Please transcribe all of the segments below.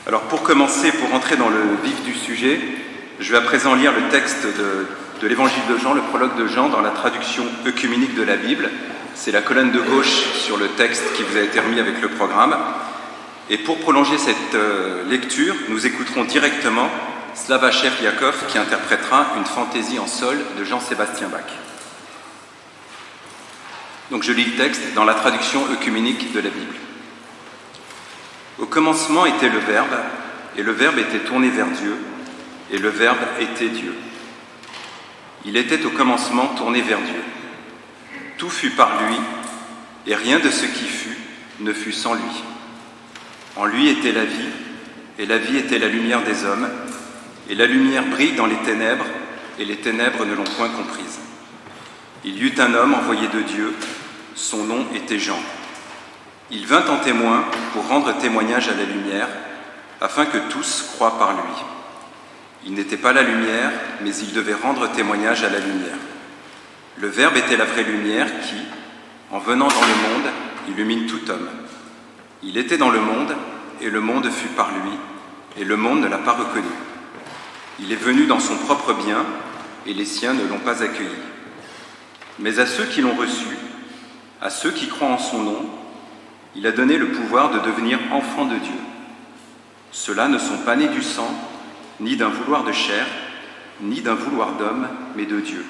Alors pour commencer, pour entrer dans le vif du sujet, je vais à présent lire le texte de l'évangile de Jean, le prologue de Jean, dans la traduction œcuménique de la Bible. C'est la colonne de gauche sur le texte qui vous a été remis avec le programme. Et pour prolonger cette lecture, nous écouterons directement Slava Shevliakov qui interprétera une fantaisie en sol de Jean-Sébastien Bach. Donc je lis le texte dans la traduction œcuménique de la Bible. Au commencement était le Verbe, et le Verbe était tourné vers Dieu, et le Verbe était Dieu. Il était au commencement tourné vers Dieu. Tout fut par lui, et rien de ce qui fut ne fut sans lui. En lui était la vie, et la vie était la lumière des hommes, et la lumière brille dans les ténèbres, et les ténèbres ne l'ont point comprise. Il y eut un homme envoyé de Dieu, son nom était Jean. Il vint en témoin pour rendre témoignage à la lumière, afin que tous croient par lui. Il n'était pas la lumière, mais il devait rendre témoignage à la lumière. Le Verbe était la vraie lumière qui, en venant dans le monde, illumine tout homme. Il était dans le monde, et le monde fut par lui, et le monde ne l'a pas reconnu. Il est venu dans son propre bien, et les siens ne l'ont pas accueilli. Mais à ceux qui l'ont reçu, à ceux qui croient en son nom, il a donné le pouvoir de devenir enfants de Dieu. Ceux-là ne sont pas nés du sang, ni d'un vouloir de chair, ni d'un vouloir d'homme, mais de Dieu.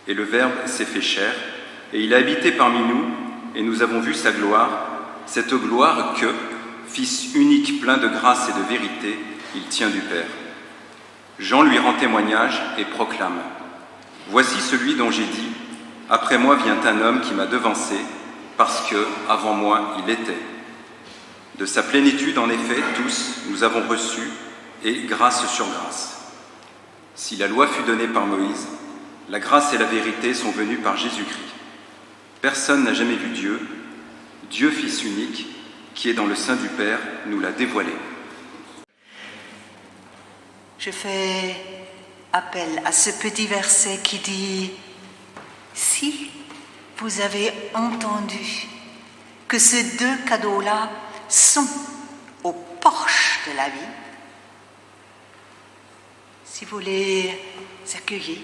Et le Verbe s'est fait chair, et il a habité parmi nous, et nous avons vu sa gloire, cette gloire que, Fils unique plein de grâce et de vérité, il tient du Père. Jean lui rend témoignage et proclame : « Voici celui dont j'ai dit : après moi vient un homme qui m'a devancé, parce que, avant moi, il était. De sa plénitude, en effet, tous, nous avons reçu, et grâce sur grâce. Si la loi fut donnée par Moïse, la grâce et la vérité sont venues par Jésus-Christ. Personne n'a jamais vu Dieu. Dieu, Fils unique, qui est dans le sein du Père, nous l'a dévoilé. » Je fais appel à ce petit verset qui dit « Si vous avez entendu que ces deux cadeaux-là sont au porche de la vie, si vous les accueillez,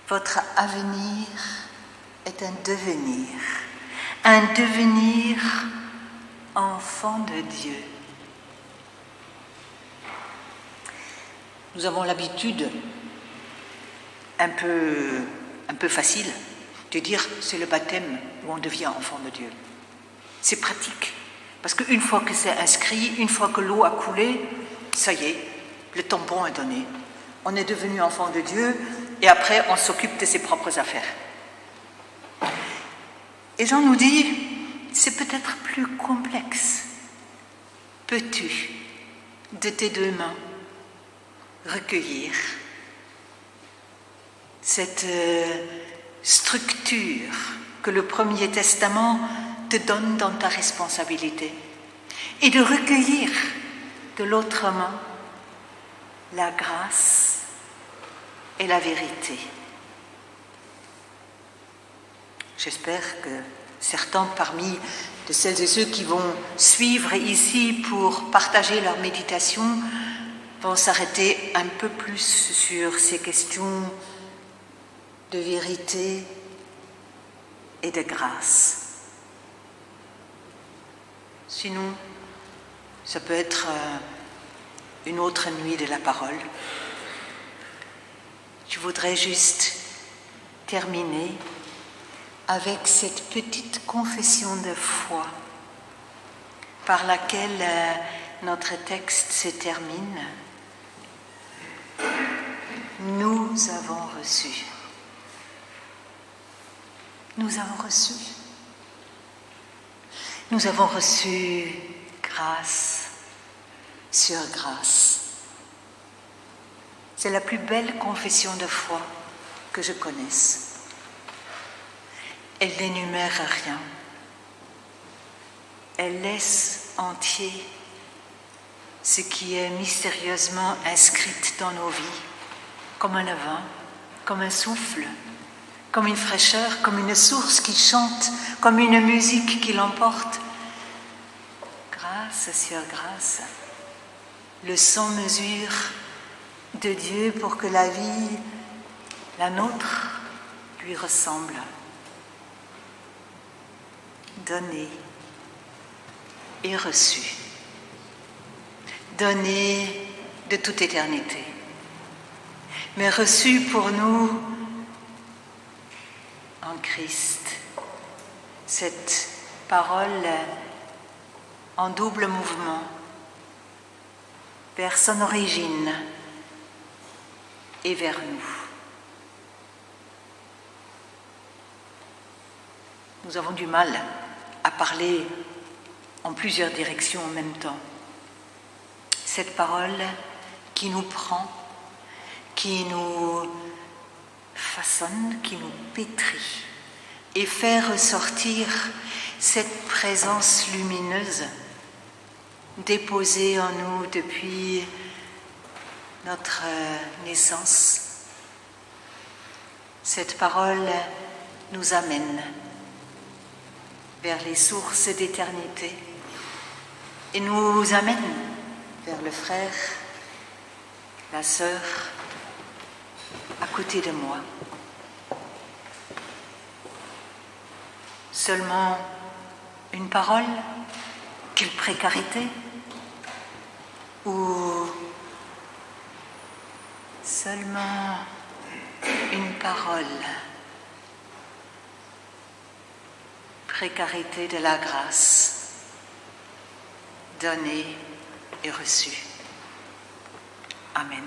votre avenir est un devenir enfant de Dieu. » Nous avons l'habitude, un peu facile, de dire c'est le baptême où on devient enfant de Dieu. C'est pratique, parce qu'une fois que c'est inscrit, une fois que l'eau a coulé, ça y est, le tampon est donné. On est devenu enfant de Dieu et après on s'occupe de ses propres affaires. Et Jean nous dit, c'est peut-être plus complexe. Peux-tu, de tes deux mains, recueillir cette structure que le Premier Testament te donne dans ta responsabilité et de recueillir de l'autre main la grâce et la vérité. J'espère que certains parmi de celles et ceux qui vont suivre ici pour partager leur méditation vont s'arrêter un peu plus sur ces questions de vérité et de grâce. Sinon, ça peut être une autre nuit de la parole. Je voudrais juste terminer avec cette petite confession de foi par laquelle notre texte se termine. Nous avons reçu. Nous avons reçu. Nous avons reçu grâce sur grâce. C'est la plus belle confession de foi que je connaisse. Elle n'énumère rien. Elle laisse entier ce qui est mystérieusement inscrit dans nos vies, comme un levain, comme un souffle, comme une fraîcheur, comme une source qui chante, comme une musique qui l'emporte. Grâce grâce sur grâce, le sans-mesure de Dieu pour que la vie, la nôtre, lui ressemble. Donné et reçu. Donné de toute éternité, mais reçu pour nous en Christ. Cette parole en double mouvement vers son origine et vers nous. Nous avons du mal à parler en plusieurs directions en même temps. Cette parole qui nous prend, qui nous façonne, qui nous pétrit et fait ressortir cette présence lumineuse déposée en nous depuis notre naissance. Cette parole nous amène vers les sources d'éternité et nous amène vers le frère, la sœur, à côté de moi. Seulement une parole, quelle précarité, ou seulement une parole, précarité de la grâce, donnée et reçue. Amen.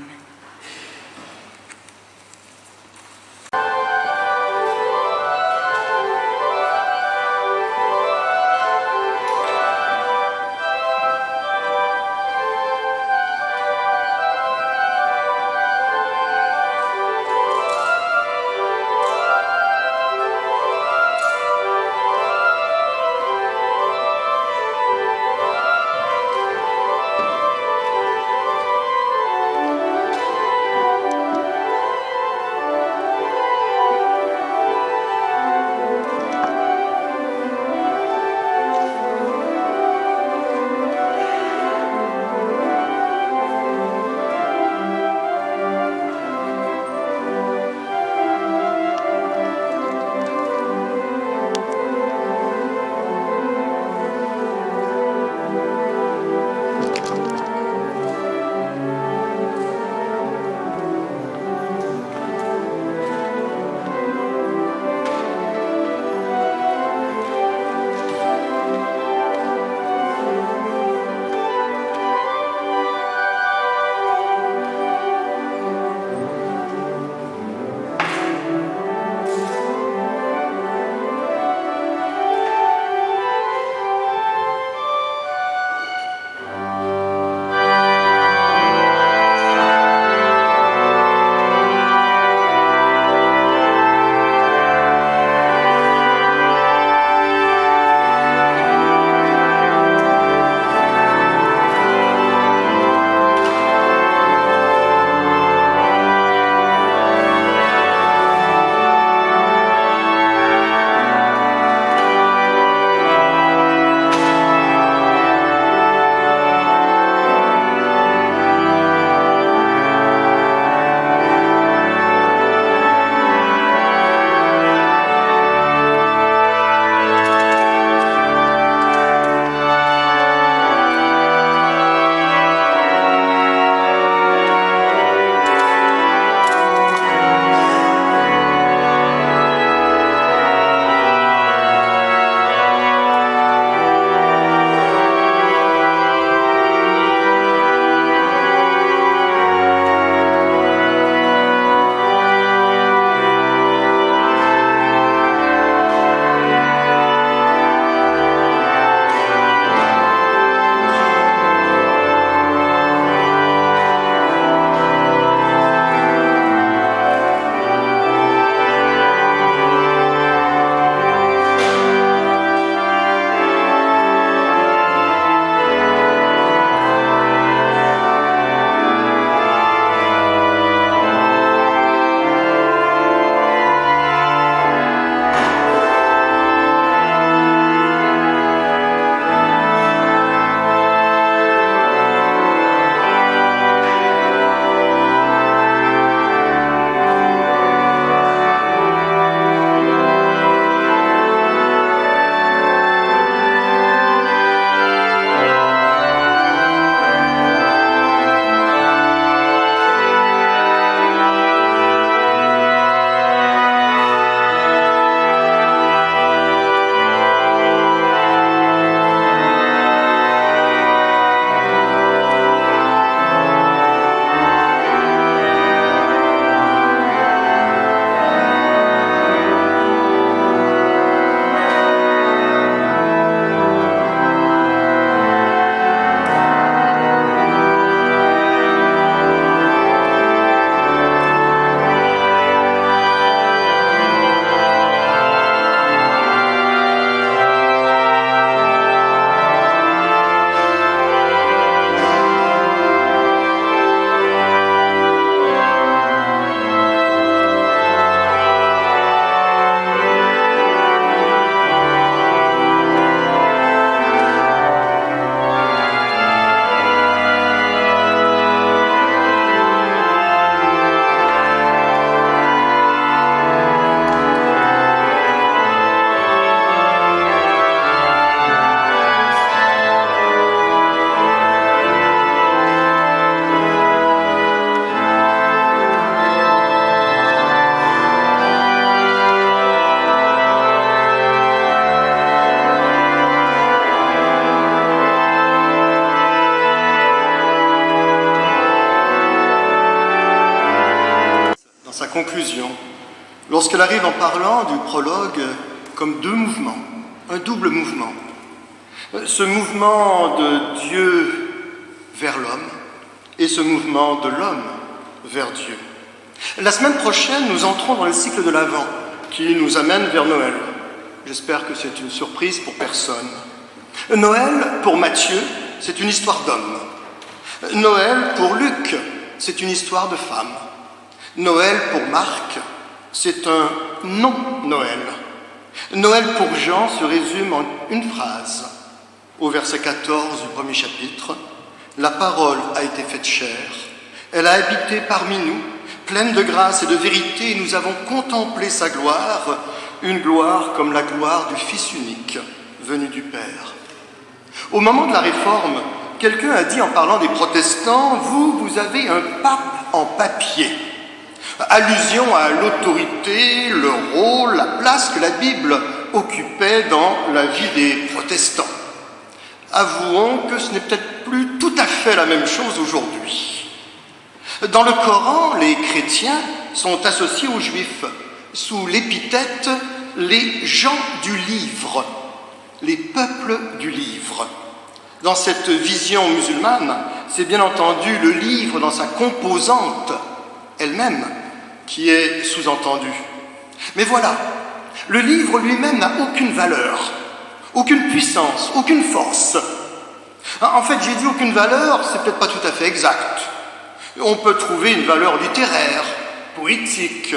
conclusion, lorsqu'elle arrive en parlant du prologue comme deux mouvements, un double mouvement. Ce mouvement de Dieu vers l'homme et ce mouvement de l'homme vers Dieu. La semaine prochaine, nous entrons dans le cycle de l'Avent qui nous amène vers Noël. J'espère que c'est une surprise pour personne. Noël, pour Matthieu, c'est une histoire d'homme. Noël, pour Luc, c'est une histoire de femme. Noël, pour Marc, c'est un non-Noël. Noël, pour Jean, se résume en une phrase. Au verset 14 du premier chapitre, « La parole a été faite chair, elle a habité parmi nous, pleine de grâce et de vérité, et nous avons contemplé sa gloire, une gloire comme la gloire du Fils unique, venu du Père. » Au moment de la Réforme, quelqu'un a dit en parlant des protestants, « Vous avez un pape en papier ». Allusion à l'autorité, le rôle, la place que la Bible occupait dans la vie des protestants. Avouons que ce n'est peut-être plus tout à fait la même chose aujourd'hui. Dans le Coran, les chrétiens sont associés aux Juifs sous l'épithète « les gens du livre », les peuples du livre. Dans cette vision musulmane, c'est bien entendu le livre dans sa composante elle-même qui est sous-entendue. Mais voilà, le livre lui-même n'a aucune valeur, aucune puissance, aucune force. En fait, j'ai dit aucune valeur, c'est peut-être pas tout à fait exact. On peut trouver une valeur littéraire, poétique,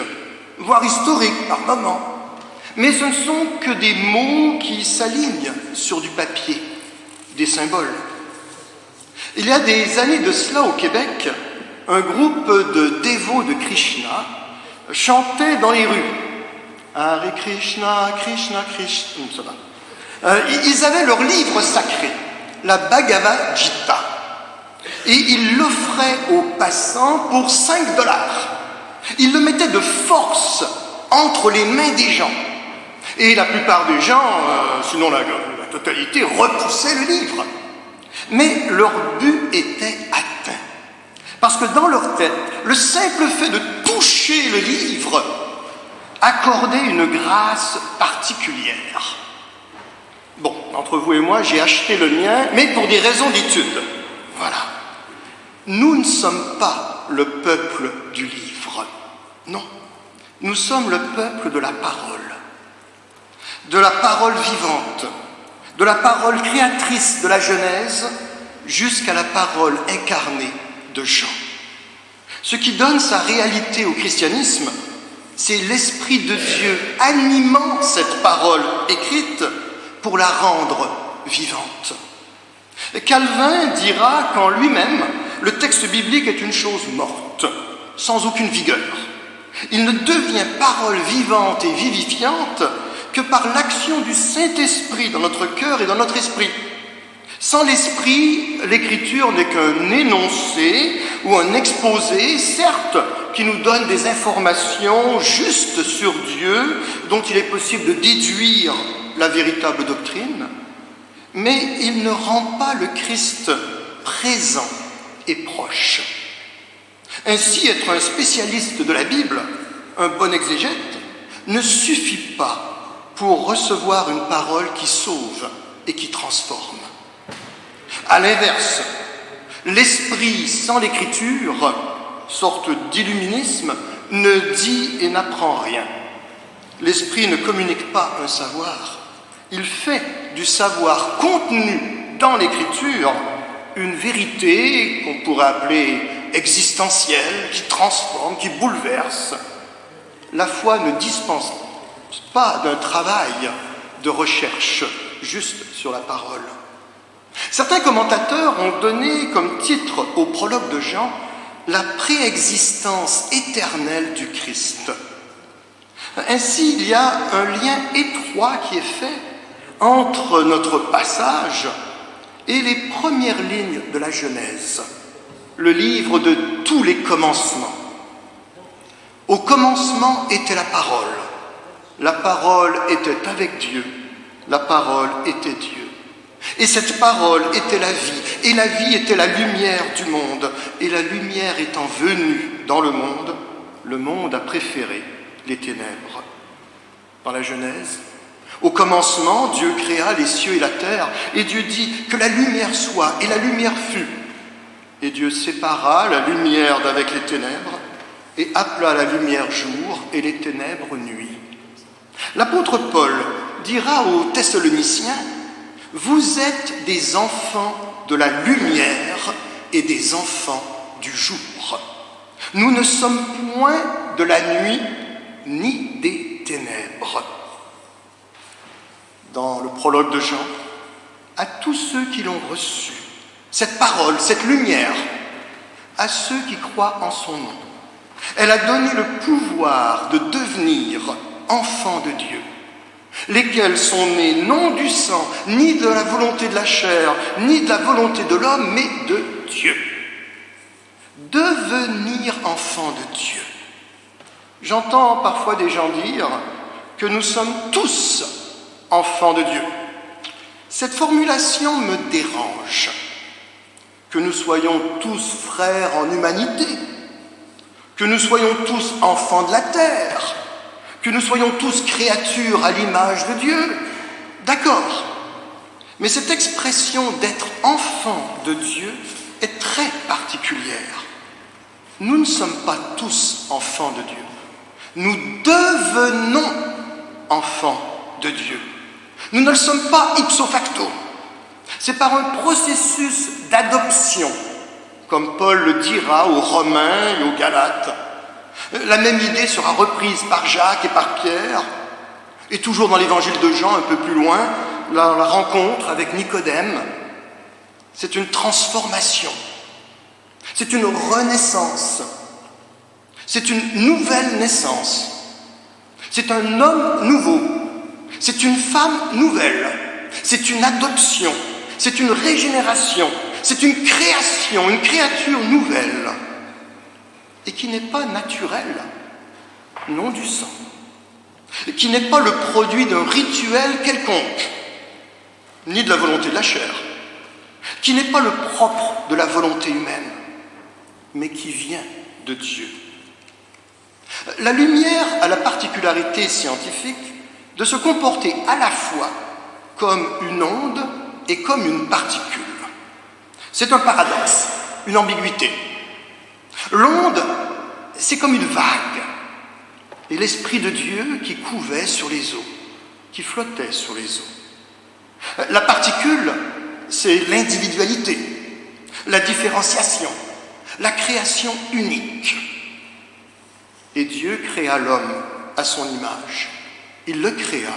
voire historique par moments. Mais ce ne sont que des mots qui s'alignent sur du papier, des symboles. Il y a des années de cela au Québec, un groupe de dévots de Krishna chantait dans les rues. Hare Krishna, Krishna, Krishna, ça va. Ils avaient leur livre sacré, la Bhagavad Gita, et ils l'offraient aux passants pour $5. Ils le mettaient de force entre les mains des gens. Et la plupart des gens, sinon la totalité, repoussaient le livre. Mais leur but était atteint. Parce que dans leur tête, le simple fait de toucher le livre accordait une grâce particulière. Bon, entre vous et moi, j'ai acheté le mien, mais pour des raisons d'étude. Voilà. Nous ne sommes pas le peuple du livre. Non. Nous sommes le peuple de la parole. De la parole vivante, de la parole créatrice de la Genèse jusqu'à la parole incarnée de Jean. Ce qui donne sa réalité au christianisme, c'est l'Esprit de Dieu animant cette parole écrite pour la rendre vivante. Calvin dira qu'en lui-même, le texte biblique est une chose morte, sans aucune vigueur. Il ne devient parole vivante et vivifiante que par l'action du Saint-Esprit dans notre cœur et dans notre esprit. Sans l'Esprit, l'Écriture n'est qu'un énoncé ou un exposé, certes, qui nous donne des informations justes sur Dieu, dont il est possible de déduire la véritable doctrine, mais il ne rend pas le Christ présent et proche. Ainsi, être un spécialiste de la Bible, un bon exégète, ne suffit pas pour recevoir une parole qui sauve et qui transforme. À l'inverse, l'esprit sans l'écriture, sorte d'illuminisme, ne dit et n'apprend rien. L'esprit ne communique pas un savoir, il fait du savoir contenu dans l'écriture une vérité qu'on pourrait appeler existentielle, qui transforme, qui bouleverse. La foi ne dispense pas d'un travail de recherche juste sur la parole. Certains commentateurs ont donné comme titre au prologue de Jean « La préexistence éternelle du Christ ». Ainsi, il y a un lien étroit qui est fait entre notre passage et les premières lignes de la Genèse, le livre de tous les commencements. Au commencement était la parole était avec Dieu, la parole était Dieu. Et cette parole était la vie, et la vie était la lumière du monde. Et la lumière étant venue dans le monde, le monde a préféré les ténèbres. Dans la Genèse, au commencement, Dieu créa les cieux et la terre, et Dieu dit que la lumière soit, et la lumière fut. Et Dieu sépara la lumière d'avec les ténèbres, et appela la lumière jour, et les ténèbres nuit. L'apôtre Paul dira aux Thessaloniciens, « Vous êtes des enfants de la lumière et des enfants du jour. Nous ne sommes point de la nuit ni des ténèbres. » Dans le prologue de Jean, à tous ceux qui l'ont reçu, cette parole, cette lumière, à ceux qui croient en son nom, elle a donné le pouvoir de devenir enfants de Dieu, lesquels sont nés non du sang, ni de la volonté de la chair, ni de la volonté de l'homme, mais de Dieu. Devenir enfants de Dieu. J'entends parfois des gens dire que nous sommes tous enfants de Dieu. Cette formulation me dérange. Que nous soyons tous frères en humanité, que nous soyons tous enfants de la terre, que nous soyons tous créatures à l'image de Dieu, d'accord. Mais cette expression d'être enfant de Dieu est très particulière. Nous ne sommes pas tous enfants de Dieu. Nous devenons enfants de Dieu. Nous ne le sommes pas ipso facto. C'est par un processus d'adoption, comme Paul le dira aux Romains et aux Galates. La même idée sera reprise par Jacques et par Pierre, et toujours dans l'évangile de Jean, un peu plus loin, la rencontre avec Nicodème. C'est une transformation, c'est une renaissance, c'est une nouvelle naissance, c'est un homme nouveau, c'est une femme nouvelle, c'est une adoption, c'est une régénération, c'est une création, une créature nouvelle, et qui n'est pas naturelle, non du sang, qui n'est pas le produit d'un rituel quelconque, ni de la volonté de la chair, qui n'est pas le propre de la volonté humaine, mais qui vient de Dieu. La lumière a la particularité scientifique de se comporter à la fois comme une onde et comme une particule. C'est un paradoxe, une ambiguïté. L'onde, c'est comme une vague, et l'Esprit de Dieu qui couvait sur les eaux, qui flottait sur les eaux. La particule, c'est l'individualité, la différenciation, la création unique. Et Dieu créa l'homme à son image. Il le créa,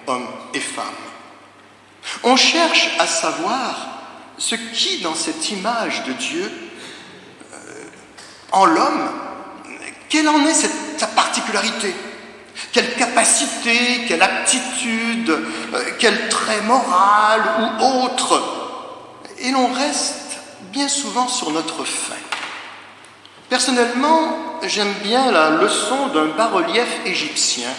homme et femme. On cherche à savoir ce qui, dans cette image de Dieu, en l'homme, quelle en est sa particularité? Quelle capacité, quelle aptitude, quel trait moral ou autre? Et l'on reste bien souvent sur notre faim. Personnellement, j'aime bien la leçon d'un bas-relief égyptien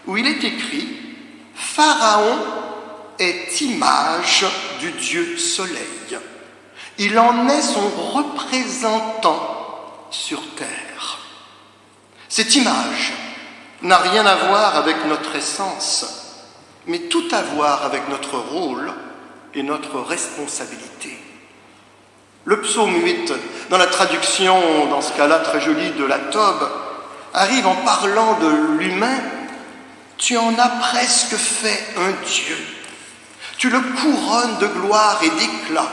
où il est écrit « Pharaon est image du Dieu Soleil. Il en est son représentant sur terre. » Cette image n'a rien à voir avec notre essence, mais tout à voir avec notre rôle et notre responsabilité. Le psaume 8, dans la traduction, dans ce cas-là très jolie, de la Tobe, arrive en parlant de l'humain. Tu en as presque fait un Dieu. Tu le couronnes de gloire et d'éclat.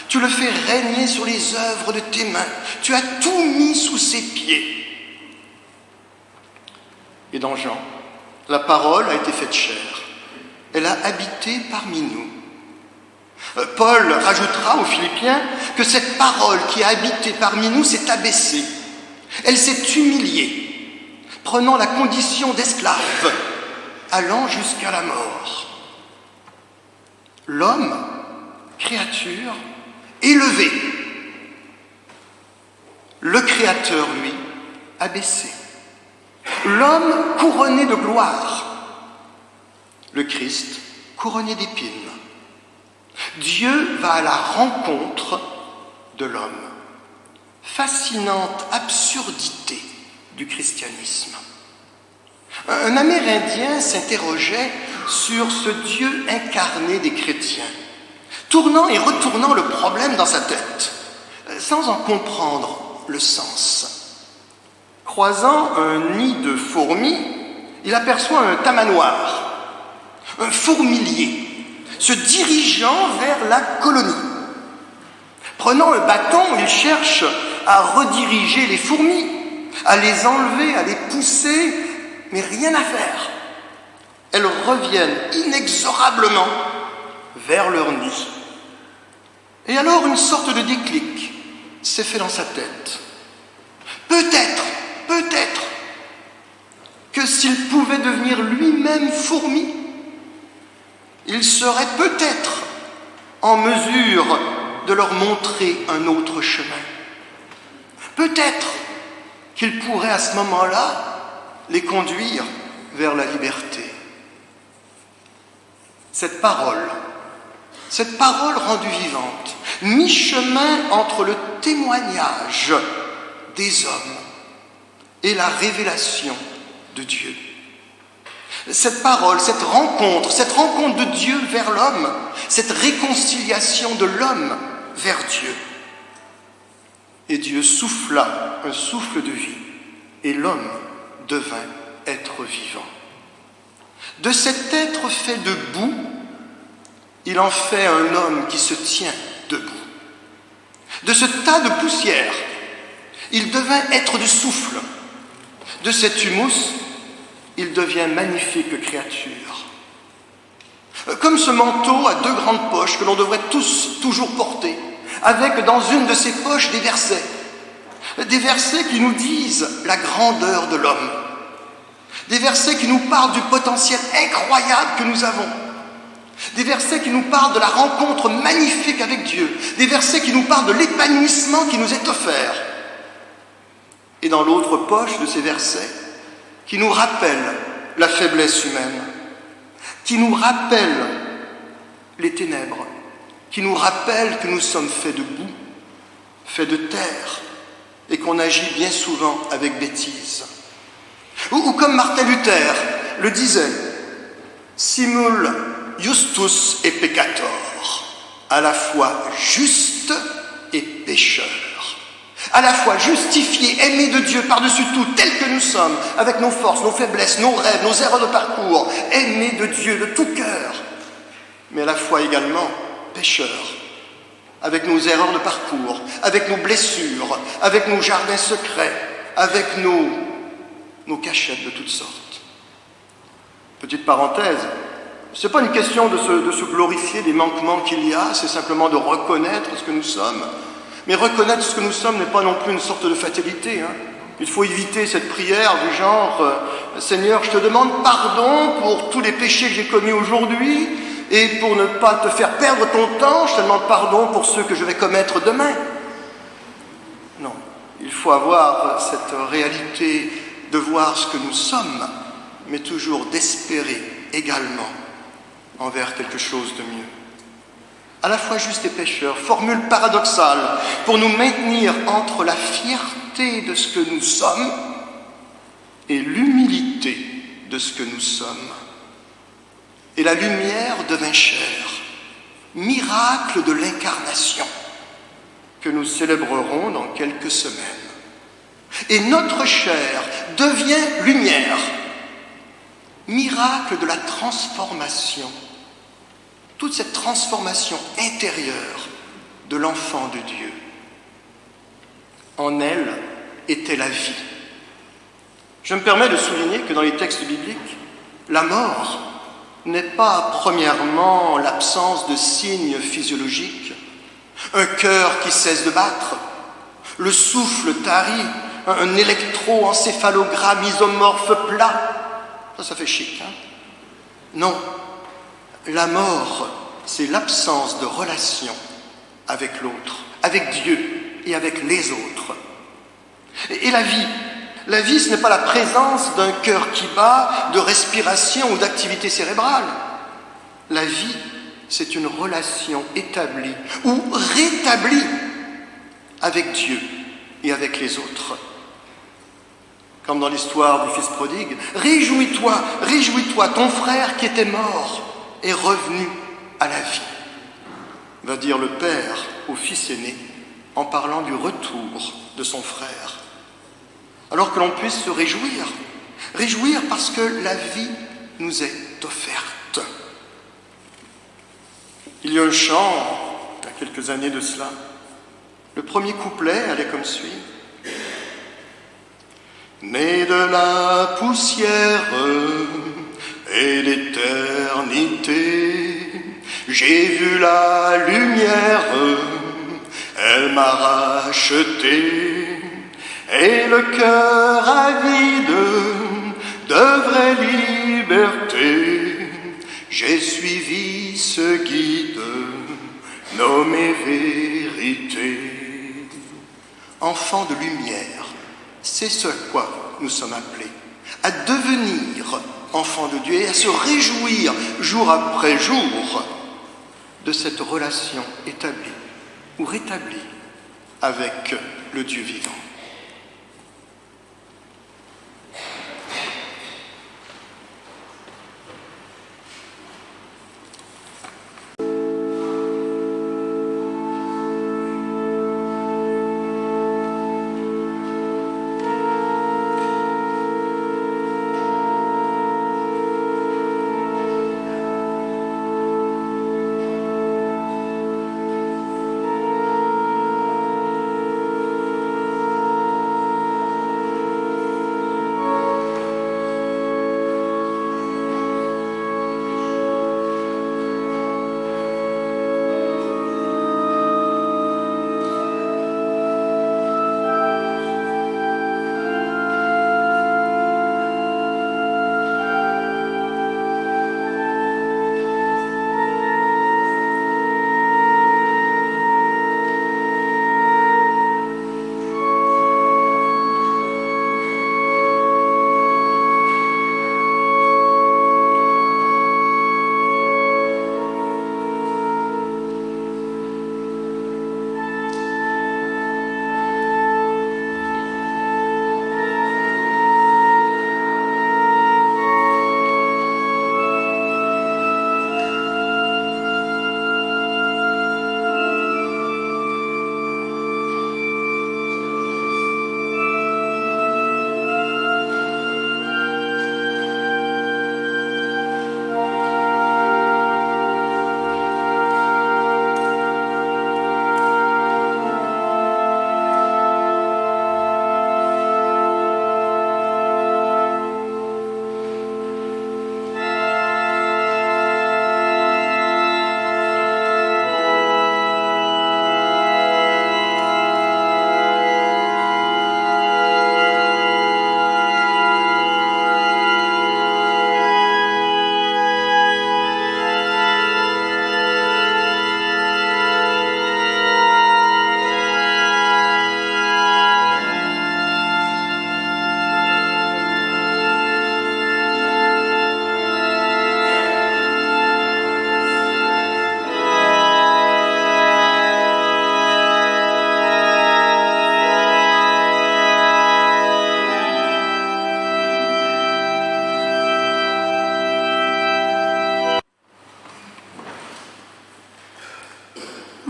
Tu le fais régner sur les œuvres de tes mains. Tu as tout mis sous ses pieds. Et dans Jean, la parole a été faite chair. Elle a habité parmi nous. Paul rajoutera aux Philippiens que cette parole qui a habité parmi nous s'est abaissée. Elle s'est humiliée, prenant la condition d'esclave, allant jusqu'à la mort. L'homme, créature, élevé. Le Créateur, lui, abaissé. L'homme couronné de gloire. Le Christ couronné d'épines. Dieu va à la rencontre de l'homme. Fascinante absurdité du christianisme. Un Amérindien s'interrogeait sur ce Dieu incarné des chrétiens, tournant et retournant le problème dans sa tête, sans en comprendre le sens. Croisant un nid de fourmis, il aperçoit un tamanoir, un fourmilier, se dirigeant vers la colonie. Prenant un bâton, il cherche à rediriger les fourmis, à les enlever, à les pousser, mais rien à faire. Elles reviennent inexorablement vers leur nid. Et alors une sorte de déclic s'est fait dans sa tête. Peut-être que s'il pouvait devenir lui-même fourmi, il serait peut-être en mesure de leur montrer un autre chemin. Peut-être qu'il pourrait à ce moment-là les conduire vers la liberté. Cette parole rendue vivante, mi-chemin entre le témoignage des hommes et la révélation de Dieu. Cette parole, cette rencontre de Dieu vers l'homme, cette réconciliation de l'homme vers Dieu. Et Dieu souffla un souffle de vie, et l'homme devint être vivant. De cet être fait de boue, il en fait un homme qui se tient debout. De ce tas de poussière, il devint être de souffle. De cet humus, il devient magnifique créature. Comme ce manteau à 2 grandes poches que l'on devrait tous toujours porter, avec dans une de ces poches des versets qui nous disent la grandeur de l'homme, des versets qui nous parlent du potentiel incroyable que nous avons, des versets qui nous parlent de la rencontre magnifique avec Dieu, des versets qui nous parlent de l'épanouissement qui nous est offert. Et dans l'autre poche de ces versets, qui nous rappellent la faiblesse humaine, qui nous rappellent les ténèbres, qui nous rappellent que nous sommes faits de boue, faits de terre, et qu'on agit bien souvent avec bêtise. Ou comme Martin Luther le disait, simul justus et peccator, à la fois juste et pécheur. À la fois justifié, aimé de Dieu par-dessus tout, tel que nous sommes, avec nos forces, nos faiblesses, nos rêves, nos erreurs de parcours, aimé de Dieu de tout cœur, mais à la fois également pécheurs, avec nos erreurs de parcours, avec nos blessures, avec nos jardins secrets, avec nos cachettes de toutes sortes. Petite parenthèse, ce n'est pas une question de se glorifier des manquements qu'il y a, c'est simplement de reconnaître ce que nous sommes. Mais reconnaître ce que nous sommes n'est pas non plus une sorte de fatalité. Il faut éviter cette prière du genre « Seigneur, je te demande pardon pour tous les péchés que j'ai commis aujourd'hui et pour ne pas te faire perdre ton temps, je te demande pardon pour ceux que je vais commettre demain. » Non, il faut avoir cette réalité de voir ce que nous sommes, mais toujours d'espérer également envers quelque chose de mieux. À la fois juste et pécheur, formule paradoxale pour nous maintenir entre la fierté de ce que nous sommes et l'humilité de ce que nous sommes. Et la lumière devint chair, miracle de l'incarnation que nous célébrerons dans quelques semaines. Et notre chair devient lumière, miracle de la transformation. Toute cette transformation intérieure de l'enfant de Dieu. En elle était la vie. Je me permets de souligner que dans les textes bibliques, la mort n'est pas premièrement l'absence de signes physiologiques, un cœur qui cesse de battre, le souffle tari, un électroencéphalogramme isomorphe plat. Ça fait chic, hein? Non. La mort, c'est l'absence de relation avec l'autre, avec Dieu et avec les autres. Et la vie, ce n'est pas la présence d'un cœur qui bat, de respiration ou d'activité cérébrale. La vie, c'est une relation établie ou rétablie avec Dieu et avec les autres. comme dans l'histoire du fils prodigue. Réjouis-toi, ton frère qui était mort est revenu à la vie, va dire le père au fils aîné en parlant du retour de son frère. Alors que l'on puisse se réjouir parce que la vie nous est offerte. Il y a un chant, il y a quelques années de cela, le premier couplet allait comme suit. Né de la poussière et l'éternité, j'ai vu la lumière, elle m'a racheté, et le cœur avide de vraie liberté, j'ai suivi ce guide nommé vérité. Enfants de lumière, c'est ce à quoi nous sommes appelés, à devenir enfants de Dieu et à se réjouir jour après jour de cette relation établie ou rétablie avec le Dieu vivant.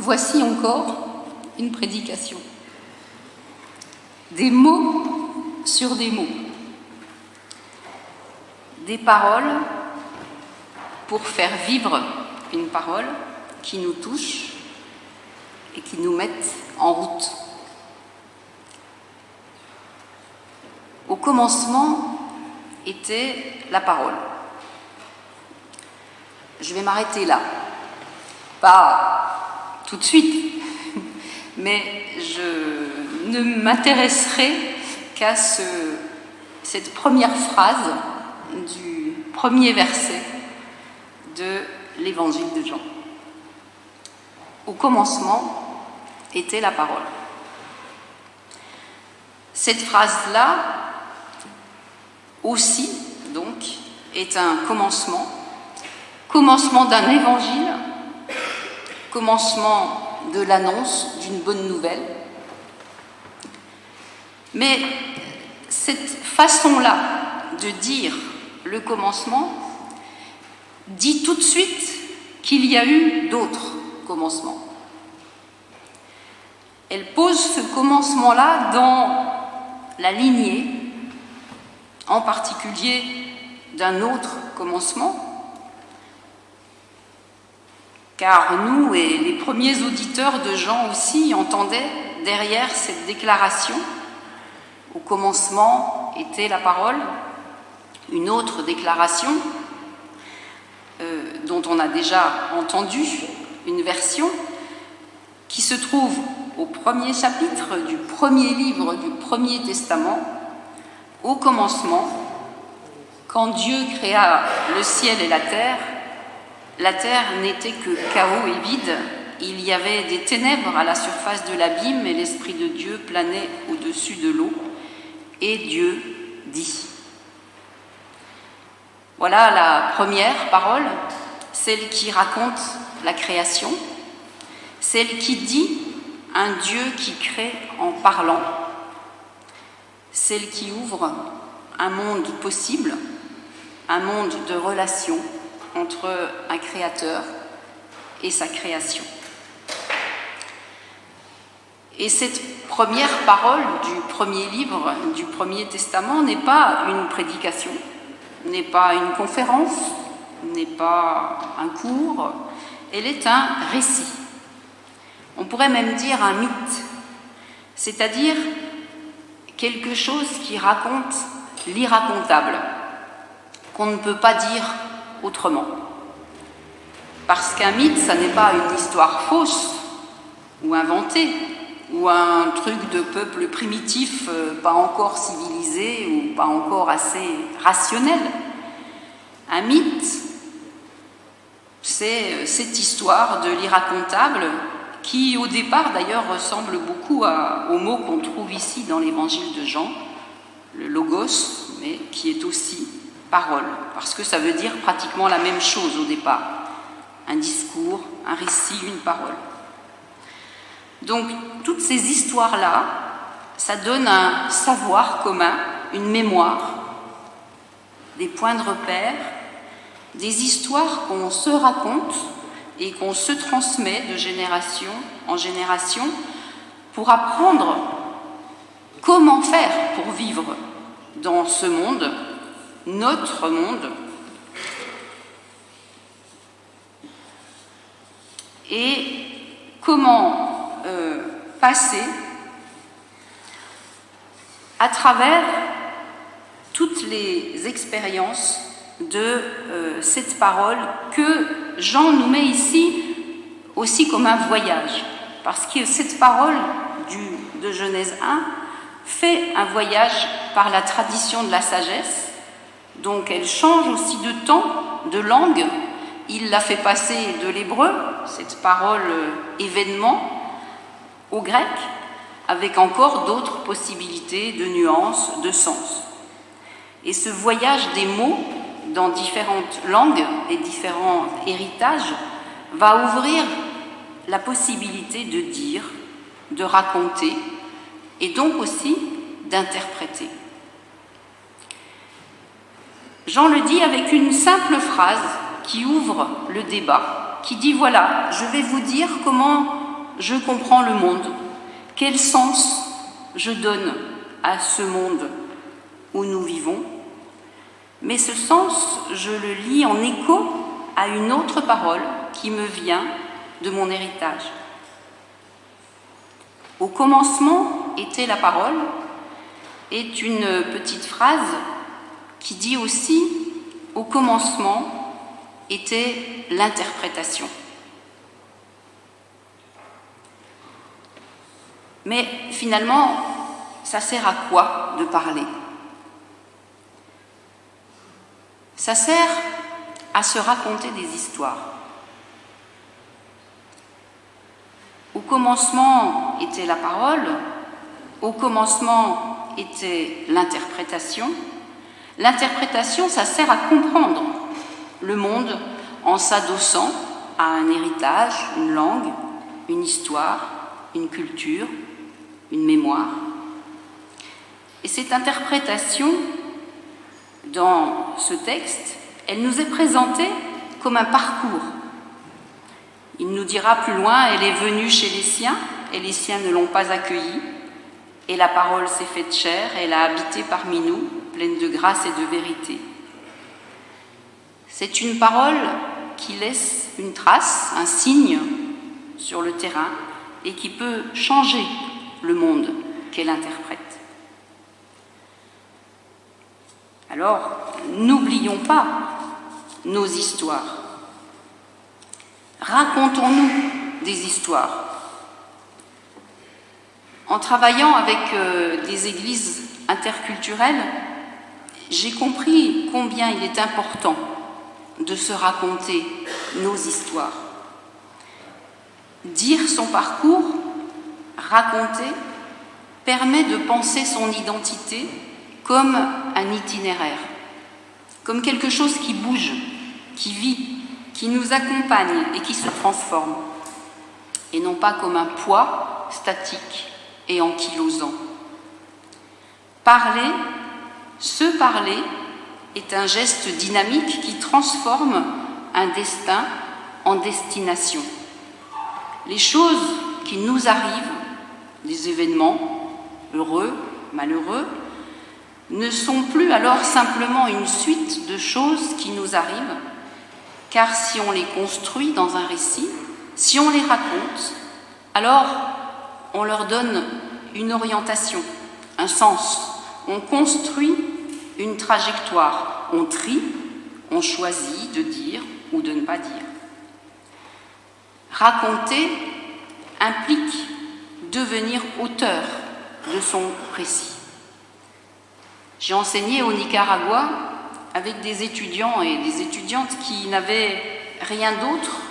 Voici encore une prédication. Des mots sur des mots. Des paroles pour faire vivre une parole qui nous touche et qui nous mette en route. Au commencement était la parole. Je vais m'arrêter là. Pas tout de suite, mais je ne m'intéresserai qu'à cette première phrase du premier verset de l'Évangile de Jean. Au commencement était la parole. Cette phrase-là aussi, donc, est un commencement d'un évangile, commencement de l'annonce d'une bonne nouvelle. Mais cette façon-là de dire le commencement dit tout de suite qu'il y a eu d'autres commencements. Elle pose ce commencement-là dans la lignée, en particulier d'un autre commencement, car nous et les premiers auditeurs de Jean aussi entendaient derrière cette déclaration « Au commencement était la parole », une autre déclaration dont on a déjà entendu une version qui se trouve au premier chapitre du premier livre du Premier Testament. Au commencement, quand Dieu créa le ciel et la terre n'était que chaos et vide. Il y avait des ténèbres à la surface de l'abîme et l'Esprit de Dieu planait au-dessus de l'eau. Et Dieu dit. Voilà la première parole, celle qui raconte la création, celle qui dit un Dieu qui crée en parlant, celle qui ouvre un monde possible, un monde de relations entre un créateur et sa création. Et cette première parole du premier livre du Premier Testament n'est pas une prédication, n'est pas une conférence, n'est pas un cours, elle est un récit. On pourrait même dire un mythe, c'est-à-dire quelque chose qui raconte l'irracontable, qu'on ne peut pas dire autrement. Parce qu'un mythe, ça n'est pas une histoire fausse ou inventée, ou un truc de peuple primitif pas encore civilisé ou pas encore assez rationnel. Un mythe, c'est cette histoire de l'irracontable qui, au départ, d'ailleurs, ressemble beaucoup au mot qu'on trouve ici dans l'évangile de Jean, le logos, mais qui est aussi parole, parce que ça veut dire pratiquement la même chose au départ. Un discours, un récit, une parole. Donc, toutes ces histoires-là, ça donne un savoir commun, une mémoire, des points de repère, des histoires qu'on se raconte et qu'on se transmet de génération en génération pour apprendre comment faire pour vivre dans ce monde, notre monde, et comment passer à travers toutes les expériences de cette parole que Jean nous met ici aussi comme un voyage, parce que cette parole de Genèse 1 fait un voyage par la tradition de la sagesse, donc elle change aussi de temps, de langue. Il l'a fait passer de l'hébreu, cette parole événement, au grec, avec encore d'autres possibilités de nuances, de sens. Et ce voyage des mots dans différentes langues et différents héritages va ouvrir la possibilité de dire, de raconter et donc aussi d'interpréter. Jean le dit avec une simple phrase qui ouvre le débat, qui dit « Voilà, je vais vous dire comment je comprends le monde, quel sens je donne à ce monde où nous vivons, mais ce sens, je le lis en écho à une autre parole qui me vient de mon héritage. Au commencement était la parole est une petite phrase qui dit aussi au commencement était l'interprétation. Mais finalement, ça sert à quoi de parler ? Ça sert à se raconter des histoires. Au commencement était la parole, au commencement était l'interprétation. L'interprétation, ça sert à comprendre le monde en s'adossant à un héritage, une langue, une histoire, une culture, une mémoire. Et cette interprétation, dans ce texte, elle nous est présentée comme un parcours. Il nous dira plus loin, elle est venue chez les siens, et les siens ne l'ont pas accueillie, et la parole s'est faite chair, elle a habité parmi nous, pleine de grâce et de vérité. C'est une parole qui laisse une trace, un signe sur le terrain, et qui peut changer le monde qu'elle interprète. Alors, n'oublions pas nos histoires. Racontons-nous des histoires. En travaillant avec des églises interculturelles, j'ai compris combien il est important de se raconter nos histoires. Dire son parcours, raconter, permet de penser son identité comme un itinéraire, comme quelque chose qui bouge, qui vit, qui nous accompagne et qui se transforme, et non pas comme un poids statique et ankylosant. Parler, se parler, est un geste dynamique qui transforme un destin en destination. Les choses qui nous arrivent, des événements heureux, malheureux, ne sont plus alors simplement une suite de choses qui nous arrivent, car si on les construit dans un récit, si on les raconte, alors on leur donne une orientation, un sens, on construit une trajectoire, on trie, on choisit de dire ou de ne pas dire. Raconter implique devenir auteur de son récit. J'ai enseigné au Nicaragua avec des étudiants et des étudiantes qui n'avaient rien d'autre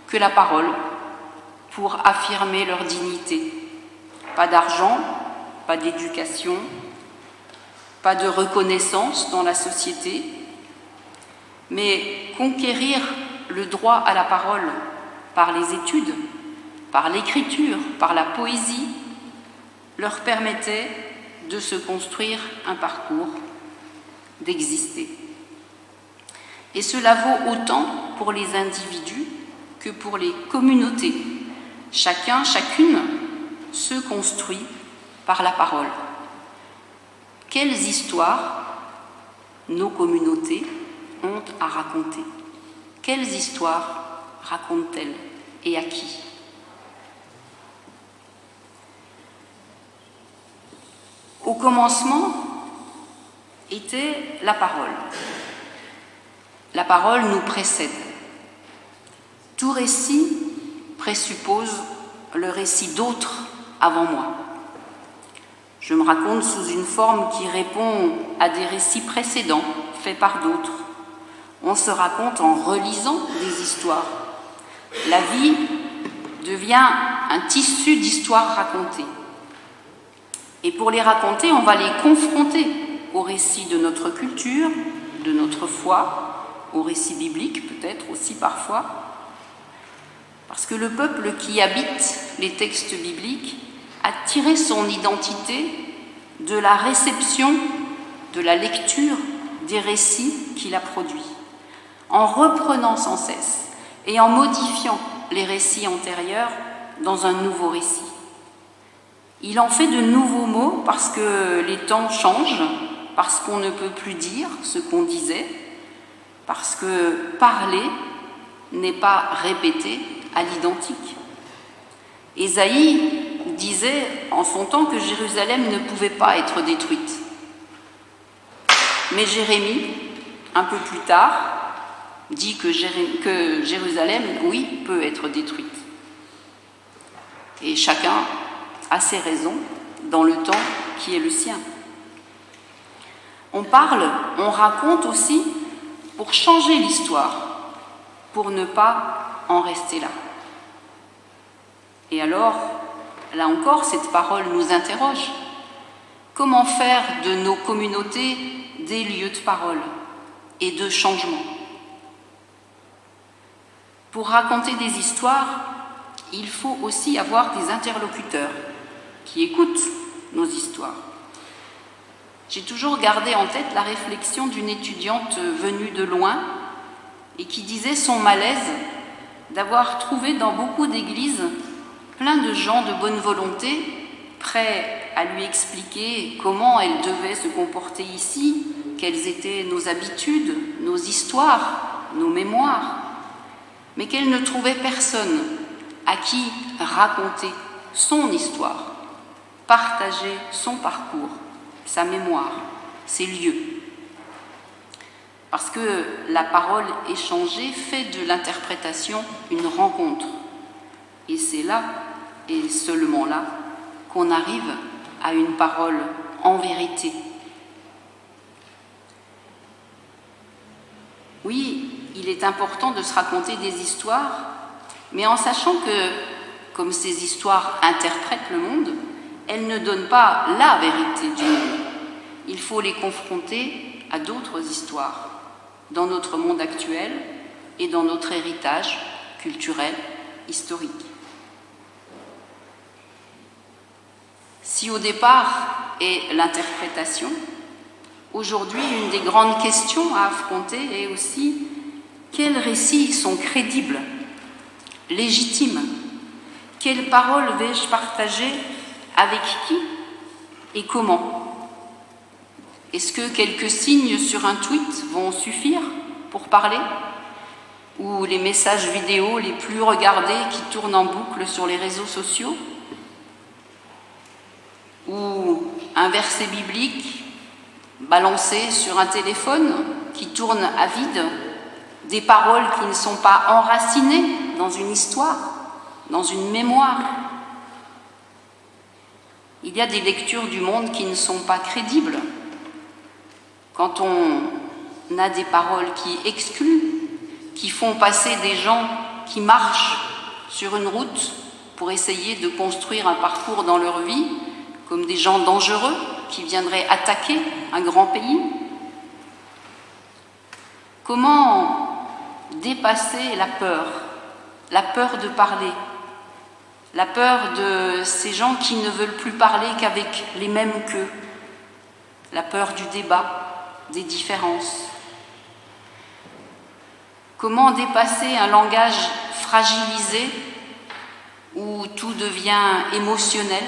que la parole pour affirmer leur dignité. Pas d'argent, pas d'éducation, pas de reconnaissance dans la société, mais conquérir le droit à la parole par les études, par l'écriture, par la poésie, leur permettait de se construire un parcours, d'exister. Et cela vaut autant pour les individus que pour les communautés. Chacun, chacune se construit par la parole. Quelles histoires nos communautés ont à raconter? Quelles histoires racontent-elles et à qui? Au commencement était la parole. La parole nous précède. Tout récit présuppose le récit d'autres avant moi. Je me raconte sous une forme qui répond à des récits précédents faits par d'autres. On se raconte en relisant des histoires. La vie devient un tissu d'histoires racontées. Et pour les raconter, on va les confronter au récit de notre culture, de notre foi, au récit biblique peut-être aussi parfois. Parce que le peuple qui habite les textes bibliques a tiré son identité de la réception, de la lecture des récits qu'il a produits, en reprenant sans cesse et en modifiant les récits antérieurs dans un nouveau récit. Il en fait de nouveaux mots parce que les temps changent, parce qu'on ne peut plus dire ce qu'on disait, parce que parler n'est pas répéter à l'identique. Ésaïe disait en son temps que Jérusalem ne pouvait pas être détruite. Mais Jérémie, un peu plus tard, dit que Jérusalem, oui, peut être détruite. Et chacun a ses raisons dans le temps qui est le sien. On parle, on raconte aussi pour changer l'histoire, pour ne pas en rester là. Et alors, là encore, cette parole nous interroge. Comment faire de nos communautés des lieux de parole et de changement? Pour raconter des histoires, il faut aussi avoir des interlocuteurs qui écoutent nos histoires. J'ai toujours gardé en tête la réflexion d'une étudiante venue de loin et qui disait son malaise d'avoir trouvé dans beaucoup d'églises plein de gens de bonne volonté, prêts à lui expliquer comment elle devait se comporter ici, quelles étaient nos habitudes, nos histoires, nos mémoires, mais qu'elle ne trouvait personne à qui raconter son histoire, partager son parcours, sa mémoire, ses lieux. Parce que la parole échangée fait de l'interprétation une rencontre. Et c'est là, et seulement là, qu'on arrive à une parole en vérité. Oui, il est important de se raconter des histoires, mais en sachant que, comme ces histoires interprètent le monde, elles ne donnent pas la vérité du monde. Il faut les confronter à d'autres histoires, dans notre monde actuel et dans notre héritage culturel, historique. Si au départ est l'interprétation, aujourd'hui, une des grandes questions à affronter est aussi quels récits sont crédibles, légitimes? Quelles paroles vais-je partager? Avec qui et comment? Est-ce que quelques signes sur un tweet vont suffire pour parler? Ou les messages vidéo les plus regardés qui tournent en boucle sur les réseaux sociaux? Ou un verset biblique balancé sur un téléphone qui tourne à vide? Des paroles qui ne sont pas enracinées dans une histoire, dans une mémoire? Il y a des lectures du monde qui ne sont pas crédibles. Quand on a des paroles qui excluent, qui font passer des gens qui marchent sur une route pour essayer de construire un parcours dans leur vie, comme des gens dangereux qui viendraient attaquer un grand pays. Comment dépasser la peur de parler, la peur de ces gens qui ne veulent plus parler qu'avec les mêmes qu'eux, la peur du débat, des différences. Comment dépasser un langage fragilisé où tout devient émotionnel,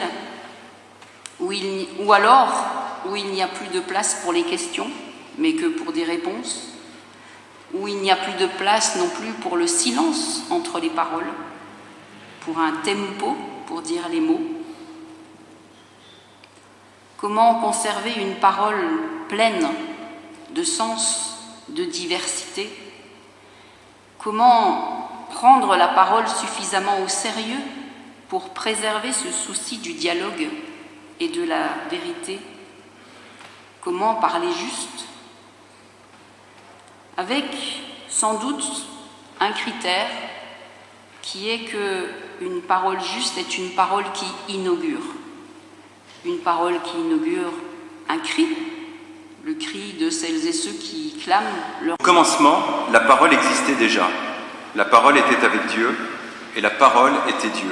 où il n'y a plus de place pour les questions, mais que pour des réponses, où il n'y a plus de place non plus pour le silence entre les paroles, pour un tempo, pour dire les mots. Comment conserver une parole pleine de sens, de diversité? Comment prendre la parole suffisamment au sérieux pour préserver ce souci du dialogue et de la vérité? Comment parler juste? Avec sans doute un critère qui est qu'une parole juste est une parole qui inaugure. Une parole qui inaugure un cri, le cri de celles et ceux qui clament leur... Au commencement, la parole existait déjà. La parole était avec Dieu, et la parole était Dieu.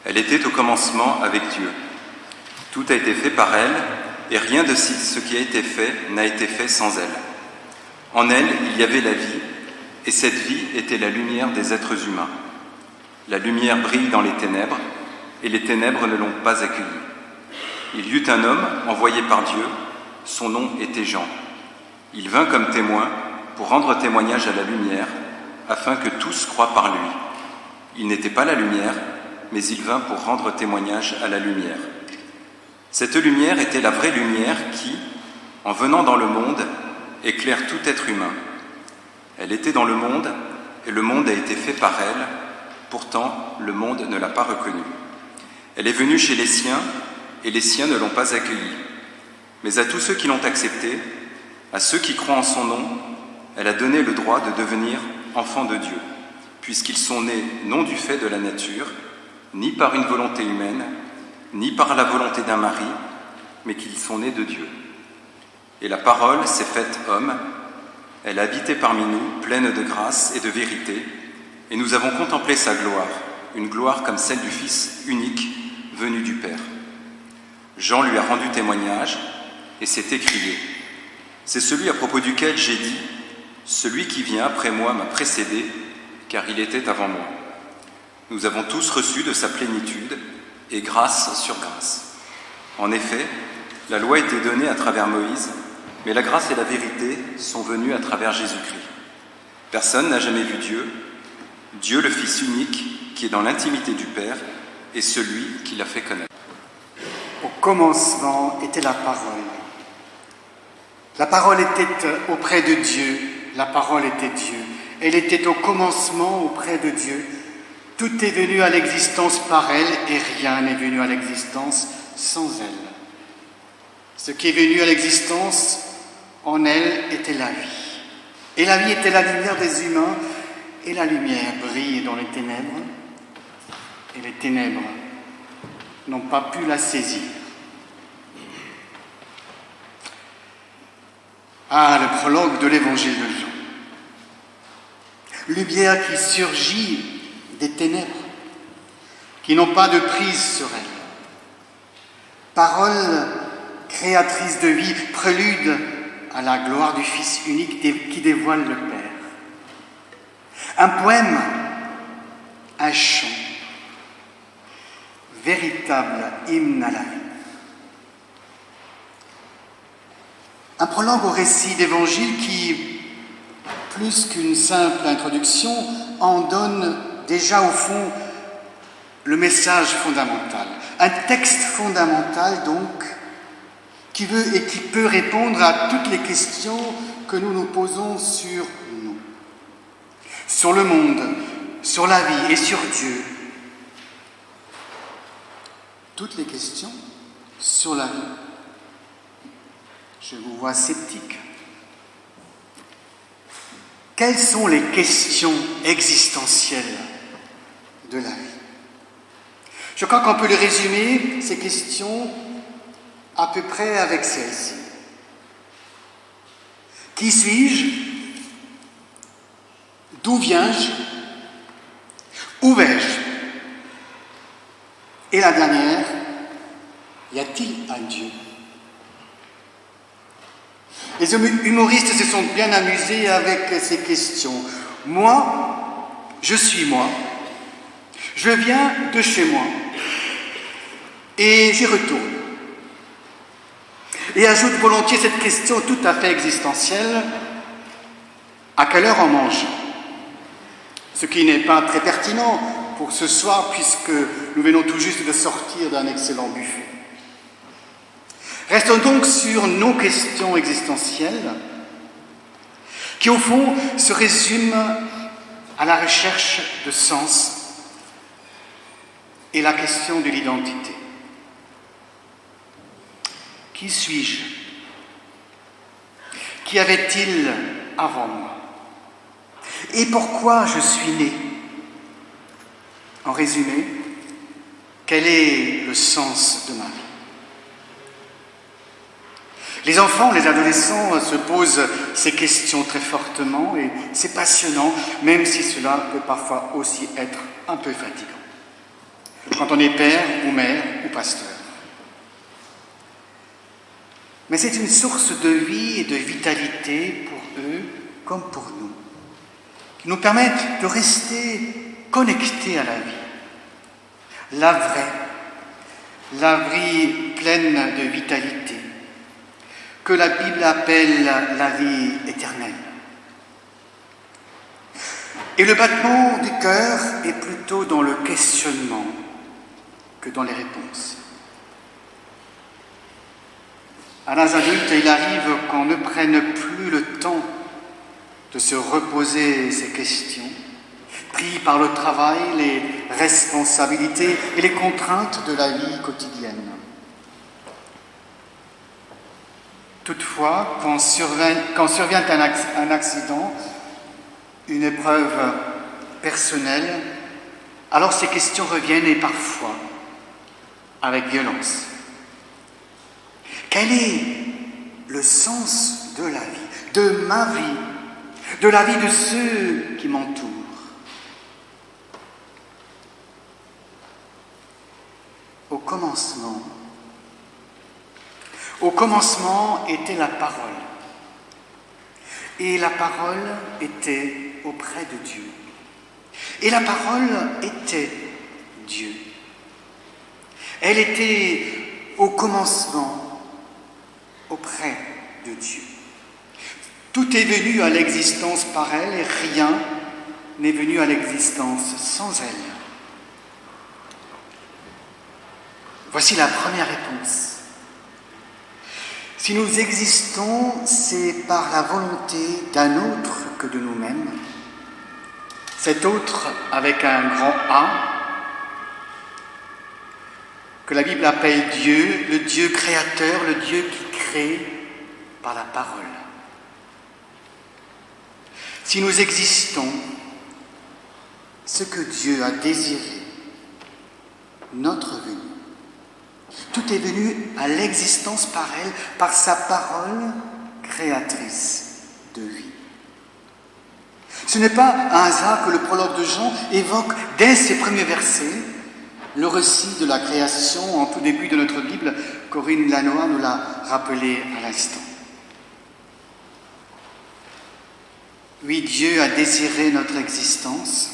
Elle était au commencement avec Dieu. Tout a été fait par elle, et rien de ce qui a été fait n'a été fait sans elle. En elle, il y avait la vie, et cette vie était la lumière des êtres humains. La lumière brille dans les ténèbres, et les ténèbres ne l'ont pas accueillie. Il y eut un homme envoyé par Dieu, son nom était Jean. Il vint comme témoin pour rendre témoignage à la lumière, afin que tous croient par lui. Il n'était pas la lumière, mais il vint pour rendre témoignage à la lumière. Cette lumière était la vraie lumière qui, en venant dans le monde, éclaire tout être humain. Elle était dans le monde, et le monde a été fait par elle, pourtant le monde ne l'a pas reconnue. Elle est venue chez les siens, et les siens ne l'ont pas accueillie. Mais à tous ceux qui l'ont acceptée, à ceux qui croient en son nom, elle a donné le droit de devenir enfants de Dieu, puisqu'ils sont nés non du fait de la nature, ni par une volonté humaine, ni par la volonté d'un mari, mais qu'ils sont nés de Dieu. Et la parole s'est faite homme, elle a habité parmi nous, pleine de grâce et de vérité, et nous avons contemplé sa gloire, une gloire comme celle du Fils unique, venu du Père. Jean lui a rendu témoignage, et s'est écrié. C'est celui à propos duquel j'ai dit, celui qui vient après moi m'a précédé, car il était avant moi. Nous avons tous reçu de sa plénitude, et grâce sur grâce. En effet, la loi était donnée à travers Moïse, mais la grâce et la vérité sont venues à travers Jésus-Christ. Personne n'a jamais vu Dieu. Dieu, le Fils unique, qui est dans l'intimité du Père, est celui qui l'a fait connaître. Au commencement était la parole. La parole était auprès de Dieu. La parole était Dieu. Elle était au commencement auprès de Dieu. Tout est venu à l'existence par elle et rien n'est venu à l'existence sans elle. Ce qui est venu à l'existence, en elle, était la vie. Et la vie était la lumière des humains, et la lumière brille dans les ténèbres, et les ténèbres n'ont pas pu la saisir. Ah, le prologue de l'évangile de Jean. Lumière qui surgit des ténèbres, qui n'ont pas de prise sur elle. Parole créatrice de vie, prélude à la gloire du Fils unique qui dévoile le Père. Un poème, un chant, véritable hymne à la vie. Un prologue au récit d'évangile qui, plus qu'une simple introduction, en donne déjà au fond le message fondamental. Un texte fondamental donc, qui veut et qui peut répondre à toutes les questions que nous nous posons sur nous, sur le monde, sur la vie et sur Dieu. Toutes les questions sur la vie. Je vous vois sceptique. Quelles sont les questions existentielles de la vie? Je crois qu'on peut les résumer, ces questions, à peu près avec celle-ci. Qui suis-je? D'où viens-je? Où vais-je? Et la dernière, y a-t-il un Dieu? Les humoristes se sont bien amusés avec ces questions. Moi, je suis moi. Je viens de chez moi. Et j'y retourne. Et ajoute volontiers cette question tout à fait existentielle. À quelle heure on mange? Ce qui n'est pas très pertinent pour ce soir puisque nous venons tout juste de sortir d'un excellent buffet. Restons donc sur nos questions existentielles qui au fond se résument à la recherche de sens et la question de l'identité. Qui suis-je? Qu'y avait-il avant moi? Et pourquoi je suis né? En résumé, quel est le sens de ma vie? Les enfants, les adolescents se posent ces questions très fortement et c'est passionnant, même si cela peut parfois aussi être un peu fatigant. Quand on est père ou mère ou pasteur. Mais c'est une source de vie et de vitalité pour eux comme pour nous, qui nous permettent de rester connectés à la vie pleine de vitalité, que la Bible appelle la vie éternelle. Et le battement du cœur est plutôt dans le questionnement que dans les réponses. À l'âge adulte, il arrive qu'on ne prenne plus le temps de se reposer ces questions, pris par le travail, les responsabilités et les contraintes de la vie quotidienne. Toutefois, quand survient un accident, une épreuve personnelle, alors ces questions reviennent et parfois avec violence. Quel est le sens de la vie, de ma vie, de la vie de ceux qui m'entourent? Au commencement, Au commencement était la parole, et la parole était auprès de Dieu, et la parole était Dieu. Elle était au commencement auprès de Dieu. Tout est venu à l'existence par elle, et rien n'est venu à l'existence sans elle. Voici la première réponse. Si nous existons, c'est par la volonté d'un autre que de nous-mêmes. Cet autre avec un grand A, que la Bible appelle Dieu, le Dieu créateur, le Dieu qui crée par la parole. Si nous existons, ce que Dieu a désiré, notre venue, tout est venu à l'existence par elle, par sa parole créatrice de vie. Ce n'est pas un hasard que le prologue de Jean évoque dès ses premiers versets le récit de la création en tout début de notre Bible. Corinne Lanois nous l'a rappelé à l'instant. Oui, Dieu a désiré notre existence,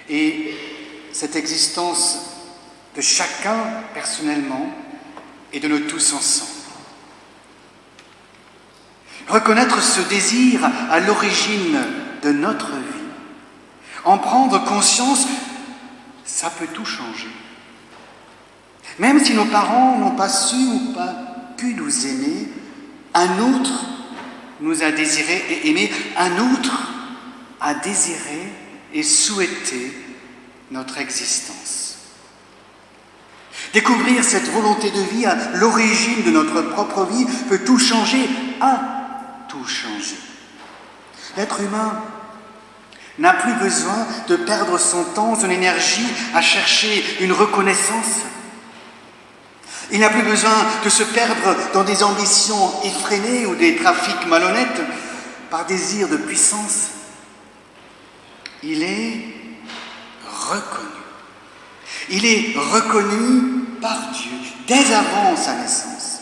et cette existence de chacun personnellement et de nous tous ensemble. Reconnaître ce désir à l'origine de notre vie, en prendre conscience, ça peut tout changer. Même si nos parents n'ont pas su ou pas pu nous aimer, un autre nous a désiré et aimé, un autre a désiré et souhaité notre existence. Découvrir cette volonté de vie à l'origine de notre propre vie peut tout changer, a tout changé. L'être humain n'a plus besoin de perdre son temps, son énergie à chercher une reconnaissance. Il n'a plus besoin de se perdre dans des ambitions effrénées ou des trafics malhonnêtes par désir de puissance. Il est reconnu. Il est reconnu par Dieu dès avant sa naissance.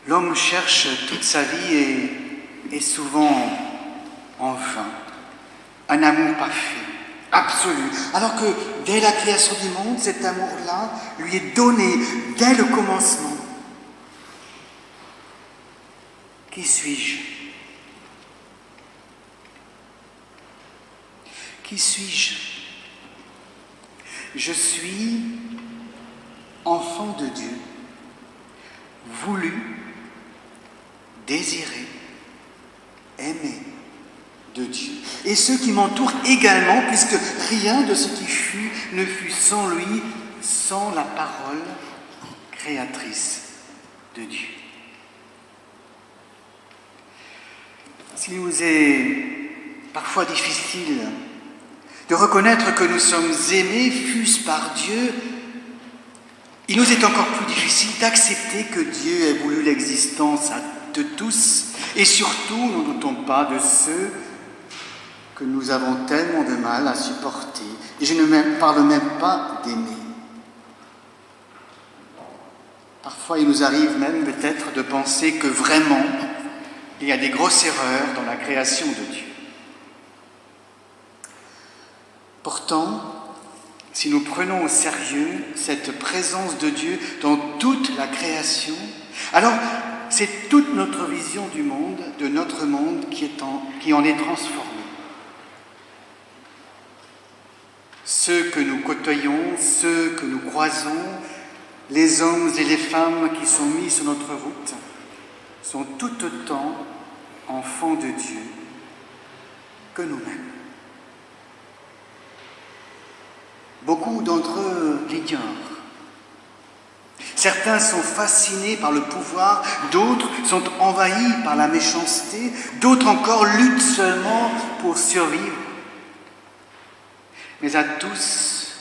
L'homme cherche toute sa vie et souvent en vain un amour parfait, absolu, alors que dès la création du monde, cet amour-là lui est donné dès le commencement. Qui suis-je ? Qui suis-je ? Je suis enfant de Dieu, voulu, désiré, aimé de Dieu. Et ceux qui m'entourent également, puisque rien de ce qui fut ne fut sans lui, sans la parole créatrice de Dieu. S'il nous est parfois difficile de reconnaître que nous sommes aimés, fût-ce par Dieu, il nous est encore plus difficile d'accepter que Dieu ait voulu l'existence de tous, et surtout, ne doutons pas de ceux que nous avons tellement de mal à supporter, et je ne parle même pas d'aimer. Parfois, il nous arrive même peut-être de penser que vraiment, il y a des grosses erreurs dans la création de Dieu. Pourtant, si nous prenons au sérieux cette présence de Dieu dans toute la création, alors c'est toute notre vision du monde, de notre monde, qui en est transformée. Ceux que nous côtoyons, ceux que nous croisons, les hommes et les femmes qui sont mis sur notre route, sont tout autant enfants de Dieu que nous-mêmes. Beaucoup d'entre eux l'ignorent. Certains sont fascinés par le pouvoir, d'autres sont envahis par la méchanceté, d'autres encore luttent seulement pour survivre. Mais à tous,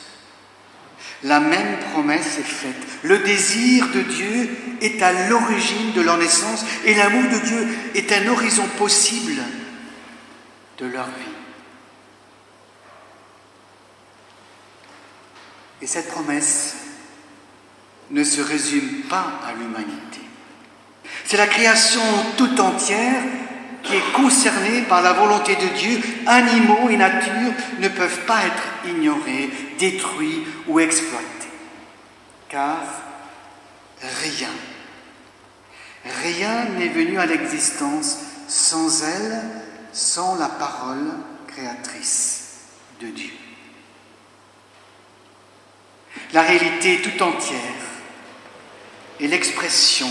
la même promesse est faite. Le désir de Dieu est à l'origine de leur naissance et l'amour de Dieu est un horizon possible de leur vie. Et cette promesse ne se résume pas à l'humanité. C'est la création tout entière qui est concernée par la volonté de Dieu. Animaux et nature ne peuvent pas être ignorés, détruits ou exploités. Car rien n'est venu à l'existence sans elle, sans la parole créatrice de Dieu. La réalité tout entière est l'expression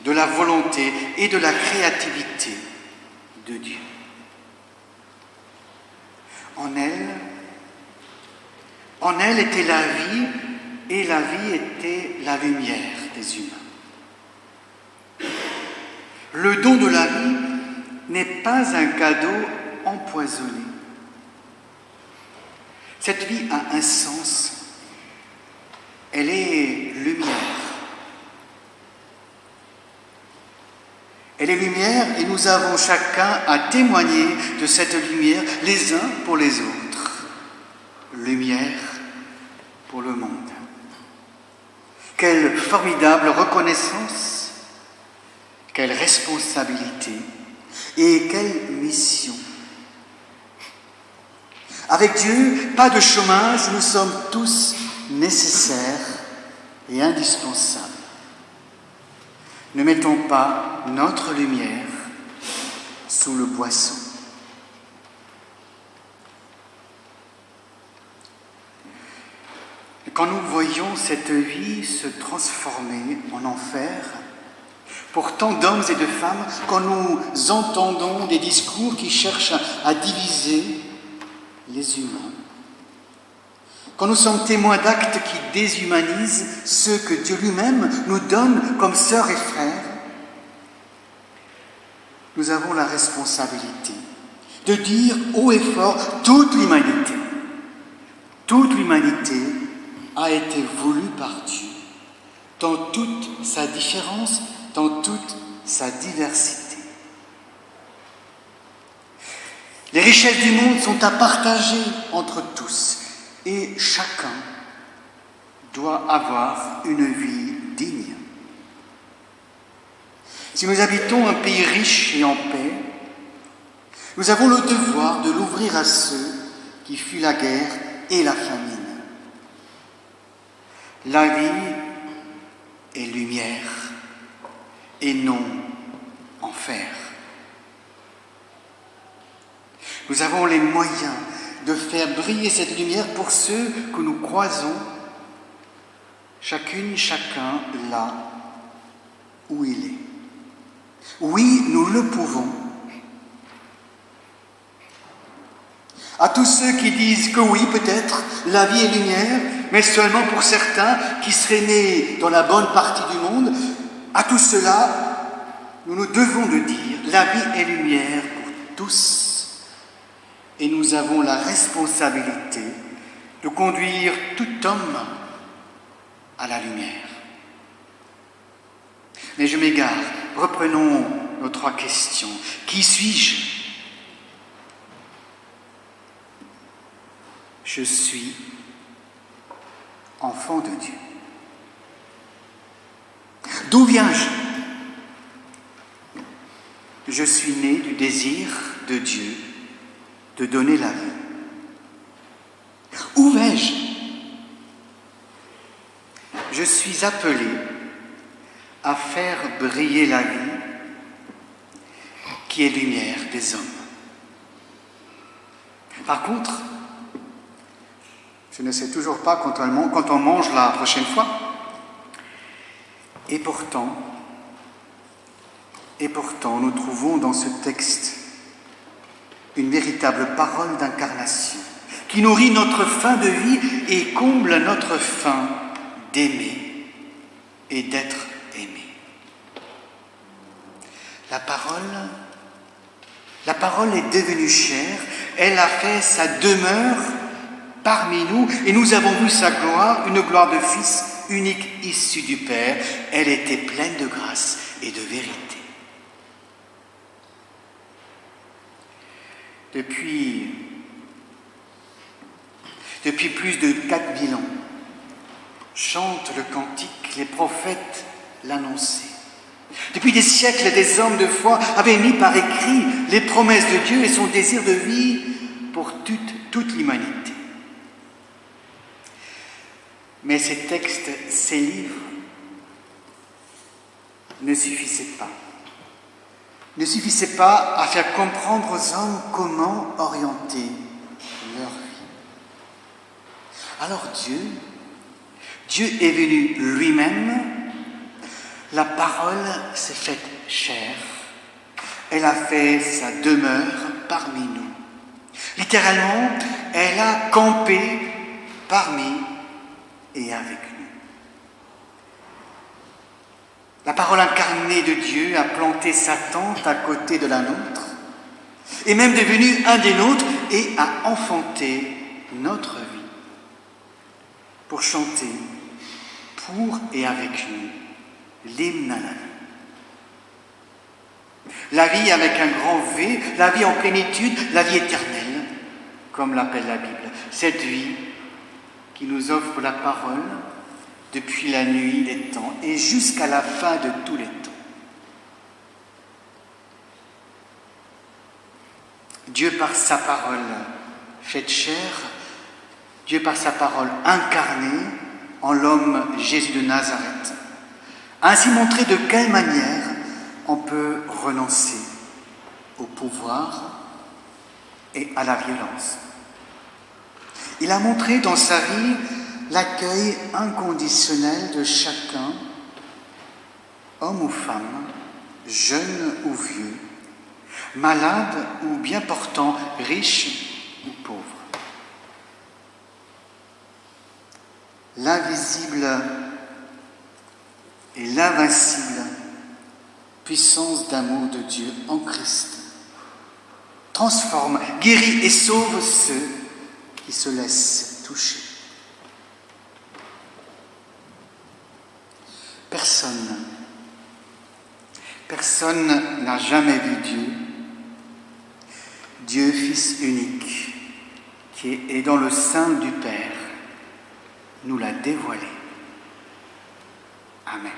de la volonté et de la créativité de Dieu. En elle était la vie, et la vie était la lumière des humains. Le don de la vie n'est pas un cadeau empoisonné. Cette vie a un sens. Elle est lumière. Elle est lumière et nous avons chacun à témoigner de cette lumière les uns pour les autres. Lumière pour le monde. Quelle formidable reconnaissance, quelle responsabilité et quelle mission. Avec Dieu, pas de chômage, nous sommes tous nécessaires et indispensables. Ne mettons pas notre lumière sous le boisseau. Quand nous voyons cette vie se transformer en enfer, pour tant d'hommes et de femmes, quand nous entendons des discours qui cherchent à diviser les humains, quand nous sommes témoins d'actes qui déshumanisent ceux que Dieu lui-même nous donne comme sœurs et frères, nous avons la responsabilité de dire haut et fort toute l'humanité a été voulue par Dieu, dans toute sa différence, dans toute sa diversité. Les richesses du monde sont à partager entre tous et chacun doit avoir une vie digne. Si nous habitons un pays riche et en paix, nous avons le devoir de l'ouvrir à ceux qui fuient la guerre et la famine. La vie est lumière et non enfer. Nous avons les moyens de faire briller cette lumière pour ceux que nous croisons, chacune, chacun là où il est. Oui, nous le pouvons. À tous ceux qui disent que oui, peut-être, la vie est lumière, mais seulement pour certains qui seraient nés dans la bonne partie du monde, à tout cela, nous nous devons de dire, la vie est lumière pour tous, et nous avons la responsabilité de conduire tout homme à la lumière. Mais je m'égare, reprenons nos trois questions. Qui suis-je ? Je suis enfant de Dieu. D'où viens-je ? Je suis né du désir de Dieu de donner la vie. Où vais-je ? Je suis appelé à faire briller la vie qui est lumière des hommes. Par contre, je ne sais toujours pas quand on mange la prochaine fois. Et pourtant, nous trouvons dans ce texte une véritable parole d'incarnation qui nourrit notre faim de vie et comble notre faim d'aimer et d'être aimé. La parole est devenue chair, elle a fait sa demeure parmi nous, et nous avons vu sa gloire, une gloire de Fils unique issu du Père. Elle était pleine de grâce et de vérité. Depuis plus de 4000 ans, chante le cantique, les prophètes l'annonçaient. Depuis des siècles, des hommes de foi avaient mis par écrit les promesses de Dieu et son désir de vie pour toute l'humanité. Mais ces textes, ces livres, ne suffisaient pas à faire comprendre aux hommes comment orienter leur vie. Alors Dieu est venu lui-même, la parole s'est faite chair, elle a fait sa demeure parmi nous. Littéralement, elle a campé parmi et avec nous. La parole incarnée de Dieu a planté sa tente à côté de la nôtre, est même devenu un des nôtres et a enfanté notre vie pour chanter pour et avec nous l'hymne à la vie. La vie avec un grand V, la vie en plénitude, la vie éternelle, comme l'appelle la Bible. Cette vie qui nous offre la parole depuis la nuit des temps et jusqu'à la fin de tous les temps. Dieu par sa parole faite chair, Dieu par sa parole incarnée en l'homme Jésus de Nazareth, a ainsi montré de quelle manière on peut renoncer au pouvoir et à la violence. Il a montré dans sa vie l'accueil inconditionnel de chacun, homme ou femme, jeune ou vieux, malade ou bien portant, riche ou pauvre. L'invisible et l'invincible puissance d'amour de Dieu en Christ transforme, guérit et sauve ceux qui se laissent toucher. Personne n'a jamais vu Dieu, Dieu Fils unique, qui est dans le sein du Père, nous l'a dévoilé. Amen.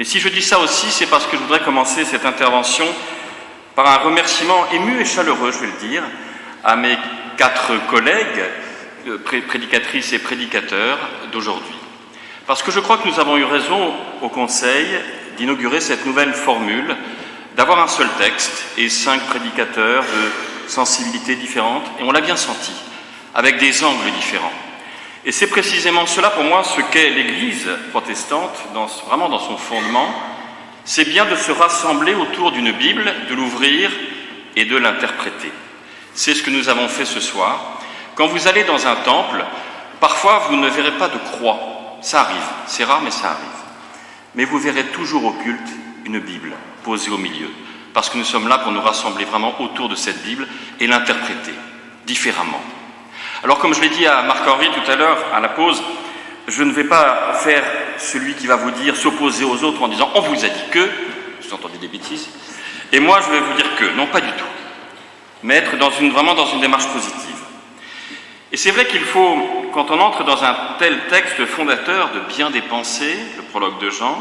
si je dis ça aussi, c'est parce que je voudrais commencer cette intervention par un remerciement ému et chaleureux, je vais le dire, à mes 4 collègues, prédicatrices et prédicateurs d'aujourd'hui. Parce que je crois que nous avons eu raison au Conseil d'inaugurer cette nouvelle formule, d'avoir un seul texte et 5 prédicateurs de sensibilités différentes, et on l'a bien senti, avec des angles différents. Et c'est précisément cela pour moi ce qu'est l'Église protestante, vraiment dans son fondement, c'est bien de se rassembler autour d'une Bible, de l'ouvrir et de l'interpréter. C'est ce que nous avons fait ce soir. Quand vous allez dans un temple, parfois vous ne verrez pas de croix, ça arrive, c'est rare mais ça arrive. Mais vous verrez toujours au culte une Bible posée au milieu, parce que nous sommes là pour nous rassembler vraiment autour de cette Bible et l'interpréter différemment. Alors comme je l'ai dit à Marc-Henri tout à l'heure, à la pause, je ne vais pas faire celui qui va vous dire s'opposer aux autres en disant « on vous a dit que », vous entendez des bêtises, et moi je vais vous dire que, non pas du tout, mais être vraiment dans une démarche positive. Et c'est vrai qu'il faut, quand on entre dans un tel texte fondateur de bien des pensées, le prologue de Jean,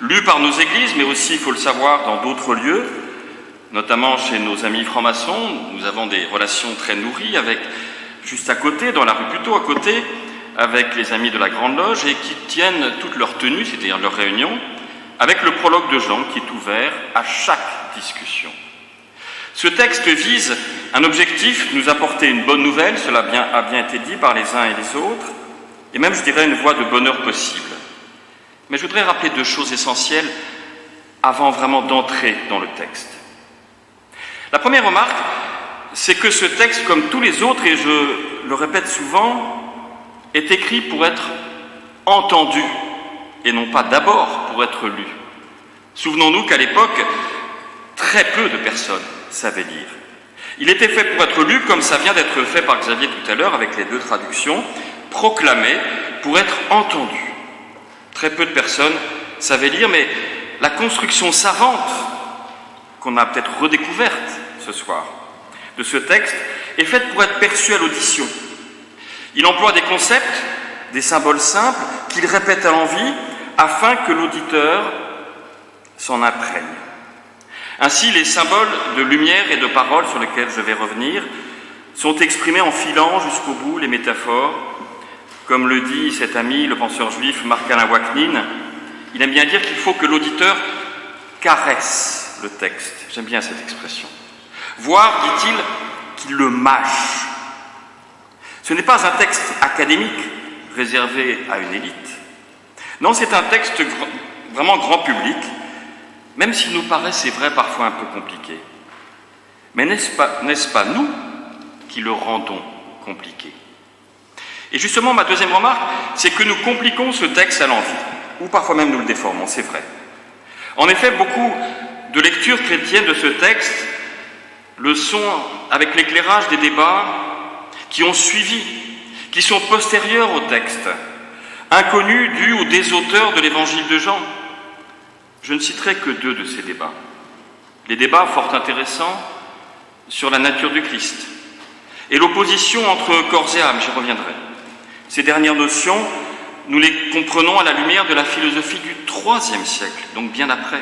lu par nos églises, mais aussi, il faut le savoir, dans d'autres lieux, notamment chez nos amis francs-maçons, nous avons des relations très nourries avec, juste à côté, dans la rue plutôt à côté, avec les amis de la Grande Loge et qui tiennent toute leur tenue, c'est-à-dire leur réunion, avec le prologue de Jean qui est ouvert à chaque discussion. Ce texte vise un objectif, nous apporter une bonne nouvelle, cela a bien été dit par les uns et les autres, et même, je dirais, une voie de bonheur possible. Mais je voudrais rappeler 2 choses essentielles avant vraiment d'entrer dans le texte. La première remarque, c'est que ce texte, comme tous les autres, et je le répète souvent, est écrit pour être entendu, et non pas d'abord pour être lu. Souvenons-nous qu'à l'époque, très peu de personnes savaient lire. Il était fait pour être lu, comme ça vient d'être fait par Xavier tout à l'heure, avec les 2 traductions, proclamé pour être entendu. Très peu de personnes savaient lire, mais la construction savante, qu'on a peut-être redécouverte ce soir, de ce texte, est faite pour être perçue à l'audition. Il emploie des concepts, des symboles simples, qu'il répète à l'envi, afin que l'auditeur s'en imprègne. Ainsi, les symboles de lumière et de parole sur lesquels je vais revenir sont exprimés en filant jusqu'au bout les métaphores. Comme le dit cet ami, le penseur juif Marc-Alain Waknin, il aime bien dire qu'il faut que l'auditeur caresse le texte. J'aime bien cette expression. Voire, dit-il, qu'il le mâche. Ce n'est pas un texte académique réservé à une élite. Non, c'est un texte vraiment grand public, même s'il nous paraît, c'est vrai, parfois un peu compliqué. Mais n'est-ce pas nous qui le rendons compliqué? Et justement, ma deuxième remarque, c'est que nous compliquons ce texte à l'envi, ou parfois même nous le déformons, c'est vrai. En effet, beaucoup de lectures chrétiennes de ce texte le sont avec l'éclairage des débats qui ont suivi, qui sont postérieurs au texte, inconnus dus ou des auteurs de l'évangile de Jean. Je ne citerai que 2 de ces débats. Les débats fort intéressants sur la nature du Christ et l'opposition entre corps et âme, j'y reviendrai. Ces dernières notions, nous les comprenons à la lumière de la philosophie du IIIe siècle, donc bien après,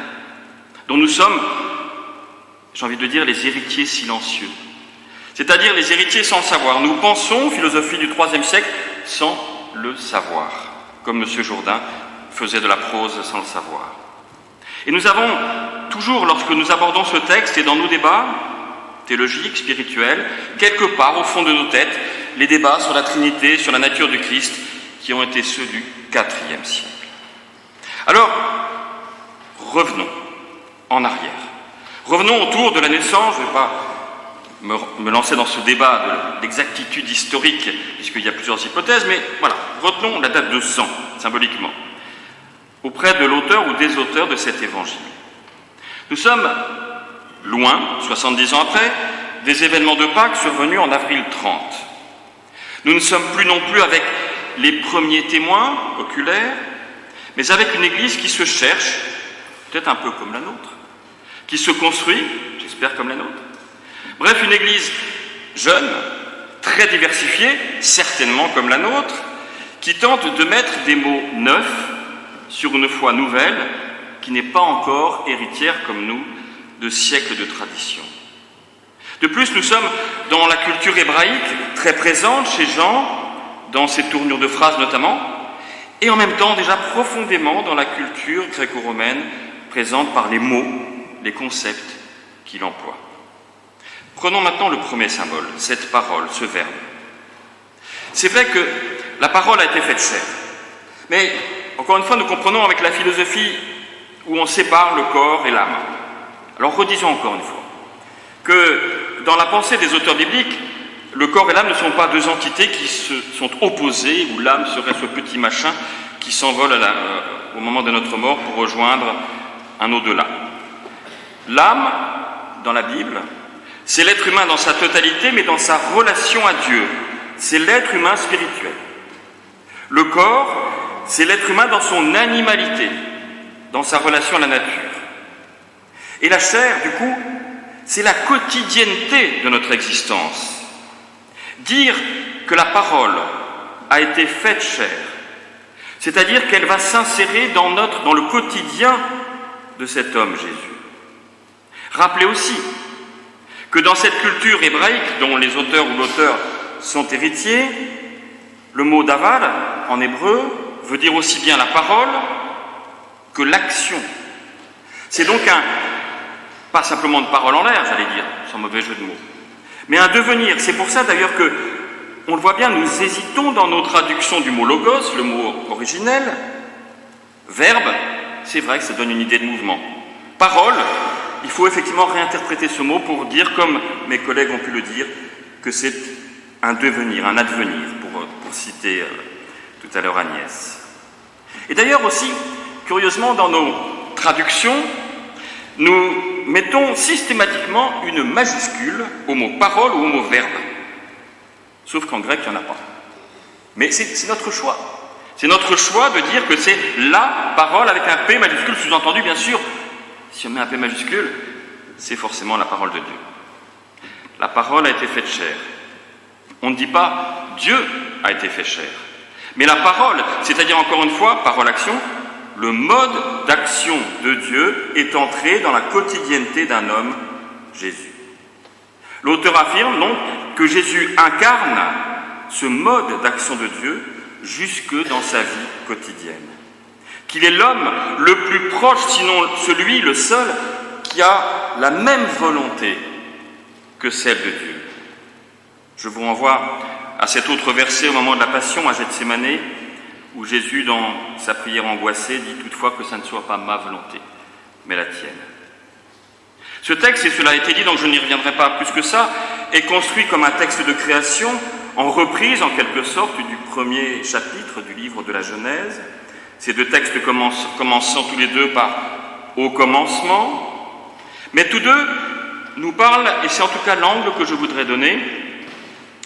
dont nous sommes, j'ai envie de dire, les héritiers silencieux, c'est-à-dire les héritiers sans savoir. Nous pensons, philosophie du IIIe siècle, sans le savoir, comme M. Jourdain faisait de la prose sans le savoir. Et nous avons toujours, lorsque nous abordons ce texte et dans nos débats théologiques, spirituels, quelque part au fond de nos têtes, les débats sur la Trinité, sur la nature du Christ, qui ont été ceux du IVe siècle. Alors, revenons en arrière. Revenons autour de la naissance, je ne vais pas me lancer dans ce débat de l'exactitude historique, puisqu'il y a plusieurs hypothèses, mais voilà, retenons la date de 100, symboliquement, auprès de l'auteur ou des auteurs de cet évangile. Nous sommes loin, 70 ans après, des événements de Pâques survenus en avril 30. Nous ne sommes plus non plus avec les premiers témoins oculaires, mais avec une Église qui se cherche, peut-être un peu comme la nôtre, qui se construit, j'espère comme la nôtre. Bref, une Église jeune, très diversifiée, certainement comme la nôtre, qui tente de mettre des mots neufs sur une foi nouvelle qui n'est pas encore héritière, comme nous, de siècles de tradition. De plus, nous sommes dans la culture hébraïque, très présente chez Jean, dans ses tournures de phrases notamment, et en même temps déjà profondément dans la culture gréco-romaine, présente par les mots, les concepts qu'il emploie. Prenons maintenant le premier symbole, cette parole, ce verbe. C'est vrai que la parole a été faite chair, mais encore une fois, nous comprenons avec la philosophie où on sépare le corps et l'âme. Alors redisons encore une fois que dans la pensée des auteurs bibliques, le corps et l'âme ne sont pas deux entités qui se sont opposées, où l'âme serait ce petit machin qui s'envole au moment de notre mort pour rejoindre un au-delà. L'âme, dans la Bible, c'est l'être humain dans sa totalité, mais dans sa relation à Dieu. C'est l'être humain spirituel. Le corps, c'est l'être humain dans son animalité, dans sa relation à la nature. Et la chair, du coup, c'est la quotidienneté de notre existence. Dire que la parole a été faite chair, c'est-à-dire qu'elle va s'insérer dans le quotidien de cet homme Jésus. Rappelez aussi que dans cette culture hébraïque dont les auteurs ou l'auteur sont héritiers, le mot davar en hébreu veut dire aussi bien la parole que l'action. C'est donc pas simplement de parole en l'air, j'allais dire, sans mauvais jeu de mots, mais un devenir. C'est pour ça d'ailleurs que, on le voit bien, nous hésitons dans nos traductions du mot logos, le mot originel. Verbe, c'est vrai que ça donne une idée de mouvement. Parole, il faut effectivement réinterpréter ce mot pour dire, comme mes collègues ont pu le dire, que c'est un devenir, un advenir, pour citer tout à l'heure Agnès. Et d'ailleurs aussi, curieusement, dans nos traductions, nous mettons systématiquement une majuscule au mot parole ou au mot verbe. Sauf qu'en grec, il n'y en a pas. Mais c'est notre choix. C'est notre choix de dire que c'est la parole avec un P majuscule, sous-entendu, bien sûr. Si on met un P majuscule, c'est forcément la parole de Dieu. La parole a été faite chair. On ne dit pas Dieu a été fait chair. Mais la parole, c'est-à-dire encore une fois, parole-action, le mode d'action de Dieu est entré dans la quotidienneté d'un homme, Jésus. L'auteur affirme donc que Jésus incarne ce mode d'action de Dieu jusque dans sa vie quotidienne. Qu'il est l'homme le plus proche, sinon celui, le seul, qui a la même volonté que celle de Dieu. Je vous renvoie à cet autre verset au moment de la Passion à Gethsémane, où Jésus, dans sa prière angoissée, dit toutefois que ça ne soit pas ma volonté, mais la tienne. Ce texte, et cela a été dit, donc je n'y reviendrai pas plus que ça, est construit comme un texte de création, en reprise en quelque sorte du premier chapitre du livre de la Genèse. Ces deux textes commençant tous les deux par « au commencement », mais tous deux nous parlent, et c'est en tout cas l'angle que je voudrais donner,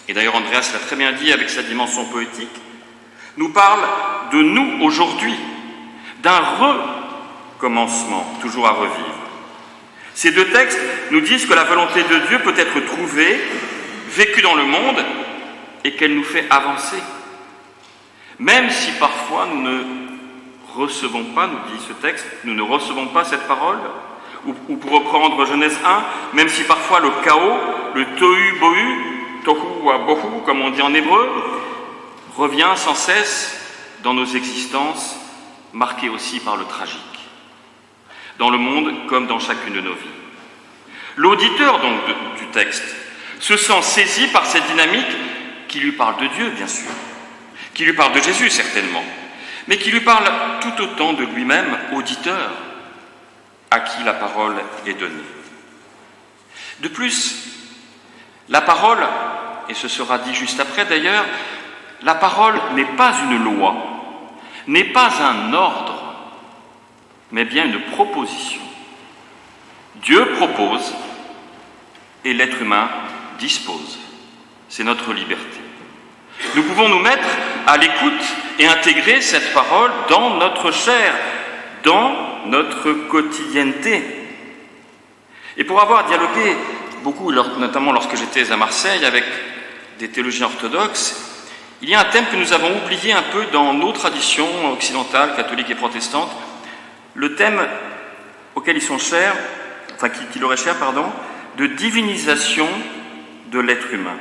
et d'ailleurs Andreas l'a très bien dit avec sa dimension poétique, nous parle de nous aujourd'hui, d'un recommencement toujours à revivre. Ces deux textes nous disent que la volonté de Dieu peut être trouvée, vécue dans le monde, et qu'elle nous fait avancer. Même si parfois nous ne recevons pas, nous dit ce texte, nous ne recevons pas cette parole, ou pour reprendre Genèse 1, même si parfois le chaos, le tohu bohu, tohu wa bohu, comme on dit en hébreu, revient sans cesse dans nos existences, marquées aussi par le tragique, dans le monde comme dans chacune de nos vies. L'auditeur donc du texte se sent saisi par cette dynamique qui lui parle de Dieu, bien sûr, qui lui parle de Jésus certainement, mais qui lui parle tout autant de lui-même, auditeur, à qui la parole est donnée. De plus, la parole, et ce sera dit juste après d'ailleurs, la parole n'est pas une loi, n'est pas un ordre, mais bien une proposition. Dieu propose et l'être humain dispose. C'est notre liberté. Nous pouvons nous mettre à l'écoute et intégrer cette parole dans notre chair, dans notre quotidienneté. Et pour avoir dialogué beaucoup, notamment lorsque j'étais à Marseille, avec des théologiens orthodoxes, il y a un thème que nous avons oublié un peu dans nos traditions occidentales, catholiques et protestantes, le thème auquel ils sont chers, enfin qui leur est cher, pardon, de divinisation de l'être humain.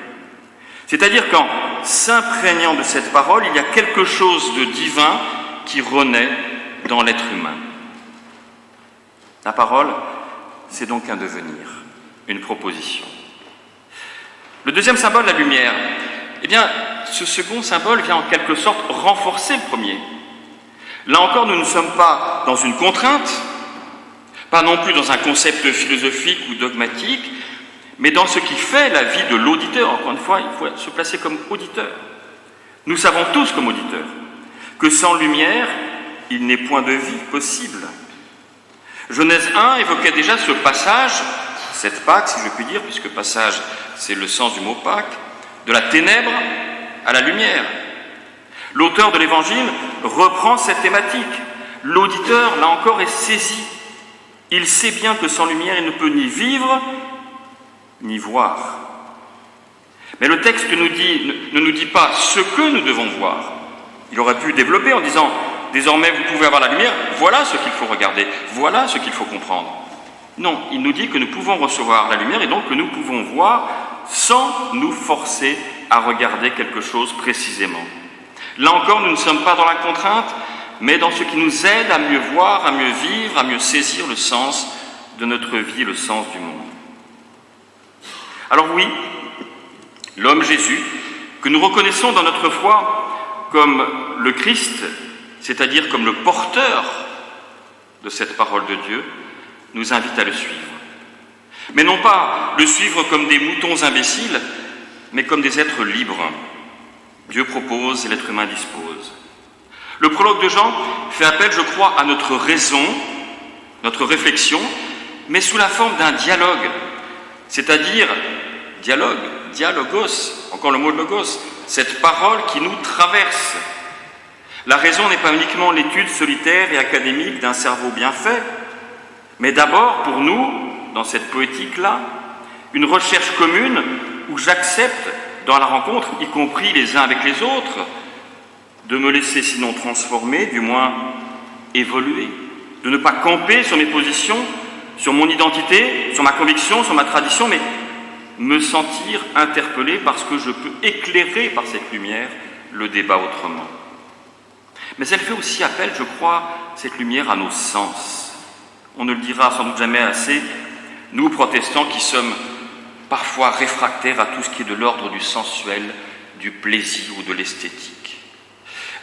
C'est-à-dire qu'en s'imprégnant de cette parole, il y a quelque chose de divin qui renaît dans l'être humain. La parole, c'est donc un devenir, une proposition. Le deuxième symbole, la lumière, eh bien, ce second symbole vient en quelque sorte renforcer le premier. Là encore, nous ne sommes pas dans une contrainte, pas non plus dans un concept philosophique ou dogmatique, mais dans ce qui fait la vie de l'auditeur. Encore une fois, il faut se placer comme auditeur. Nous savons tous comme auditeurs que sans lumière, il n'est point de vie possible. Genèse 1 évoquait déjà ce passage, cette Pâque, si je puis dire, puisque passage, c'est le sens du mot Pâque, de la ténèbre à la lumière. L'auteur de l'Évangile reprend cette thématique. L'auditeur, là encore, est saisi. Il sait bien que sans lumière, il ne peut ni vivre, ni voir. Mais le texte ne nous dit pas ce que nous devons voir. Il aurait pu développer en disant « Désormais, vous pouvez avoir la lumière, voilà ce qu'il faut regarder, voilà ce qu'il faut comprendre. » Non, il nous dit que nous pouvons recevoir la lumière et donc que nous pouvons voir sans nous forcer à regarder quelque chose précisément. Là encore, nous ne sommes pas dans la contrainte, mais dans ce qui nous aide à mieux voir, à mieux vivre, à mieux saisir le sens de notre vie, le sens du monde. Alors oui, l'homme Jésus, que nous reconnaissons dans notre foi comme le Christ, c'est-à-dire comme le porteur de cette parole de Dieu, nous invite à le suivre. Mais non pas le suivre comme des moutons imbéciles, mais comme des êtres libres. Dieu propose et l'être humain dispose. Le prologue de Jean fait appel, je crois, à notre raison, notre réflexion, mais sous la forme d'un dialogue, c'est-à-dire dialogue, dialogos, encore le mot de logos, cette parole qui nous traverse. La raison n'est pas uniquement l'étude solitaire et académique d'un cerveau bien fait, mais d'abord pour nous, dans cette poétique-là, une recherche commune où j'accepte dans la rencontre, y compris les uns avec les autres, de me laisser sinon transformer, du moins évoluer, de ne pas camper sur mes positions, sur mon identité, sur ma conviction, sur ma tradition, mais me sentir interpellé parce que je peux éclairer par cette lumière le débat autrement. Mais elle fait aussi appel, je crois, cette lumière à nos sens. On ne le dira sans doute jamais assez, nous protestants qui sommes parfois réfractaires à tout ce qui est de l'ordre du sensuel, du plaisir ou de l'esthétique.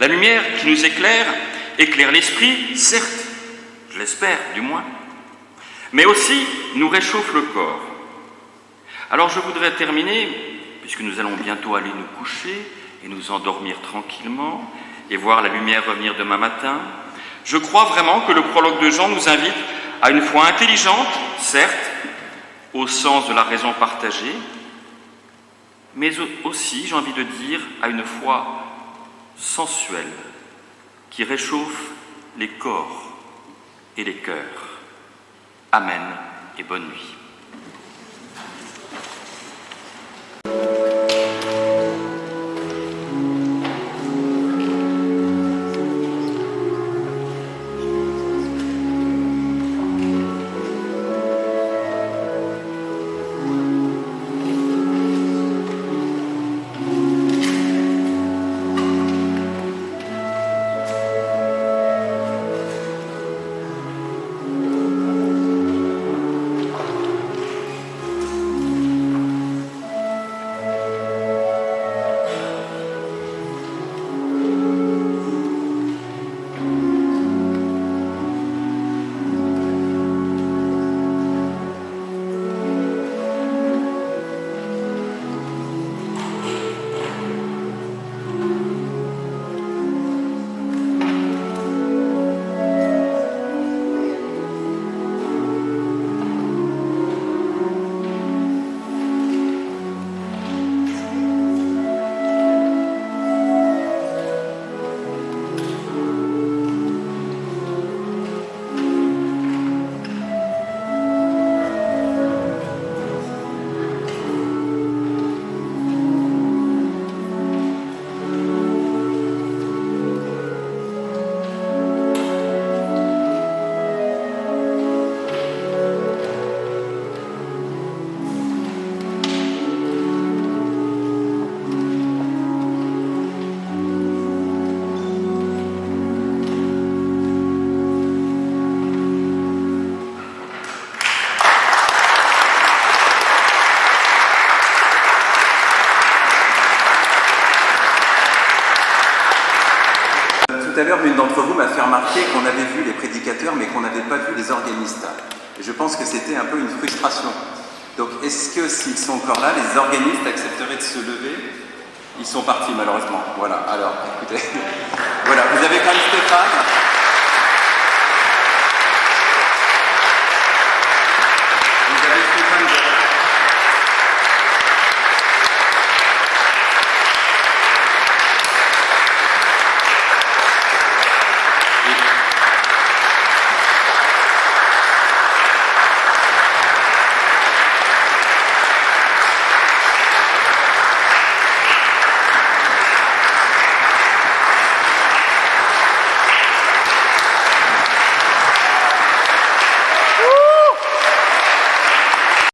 La lumière qui nous éclaire l'esprit, certes, je l'espère du moins, mais aussi nous réchauffe le corps. Alors je voudrais terminer, puisque nous allons bientôt aller nous coucher et nous endormir tranquillement et voir la lumière revenir demain matin, je crois vraiment que le prologue de Jean nous invite à une foi intelligente, certes, au sens de la raison partagée, mais aussi, j'ai envie de dire, à une foi sensuelle qui réchauffe les corps et les cœurs. Amen et bonne nuit. vu les prédicateurs, mais qu'on n'avait pas vu les organistes. Et je pense que c'était un peu une frustration. Donc, est-ce que s'ils sont encore là, les organistes accepteraient de se lever? Ils sont partis, malheureusement. Voilà, alors, écoutez. Voilà, vous avez quand même Stéphane.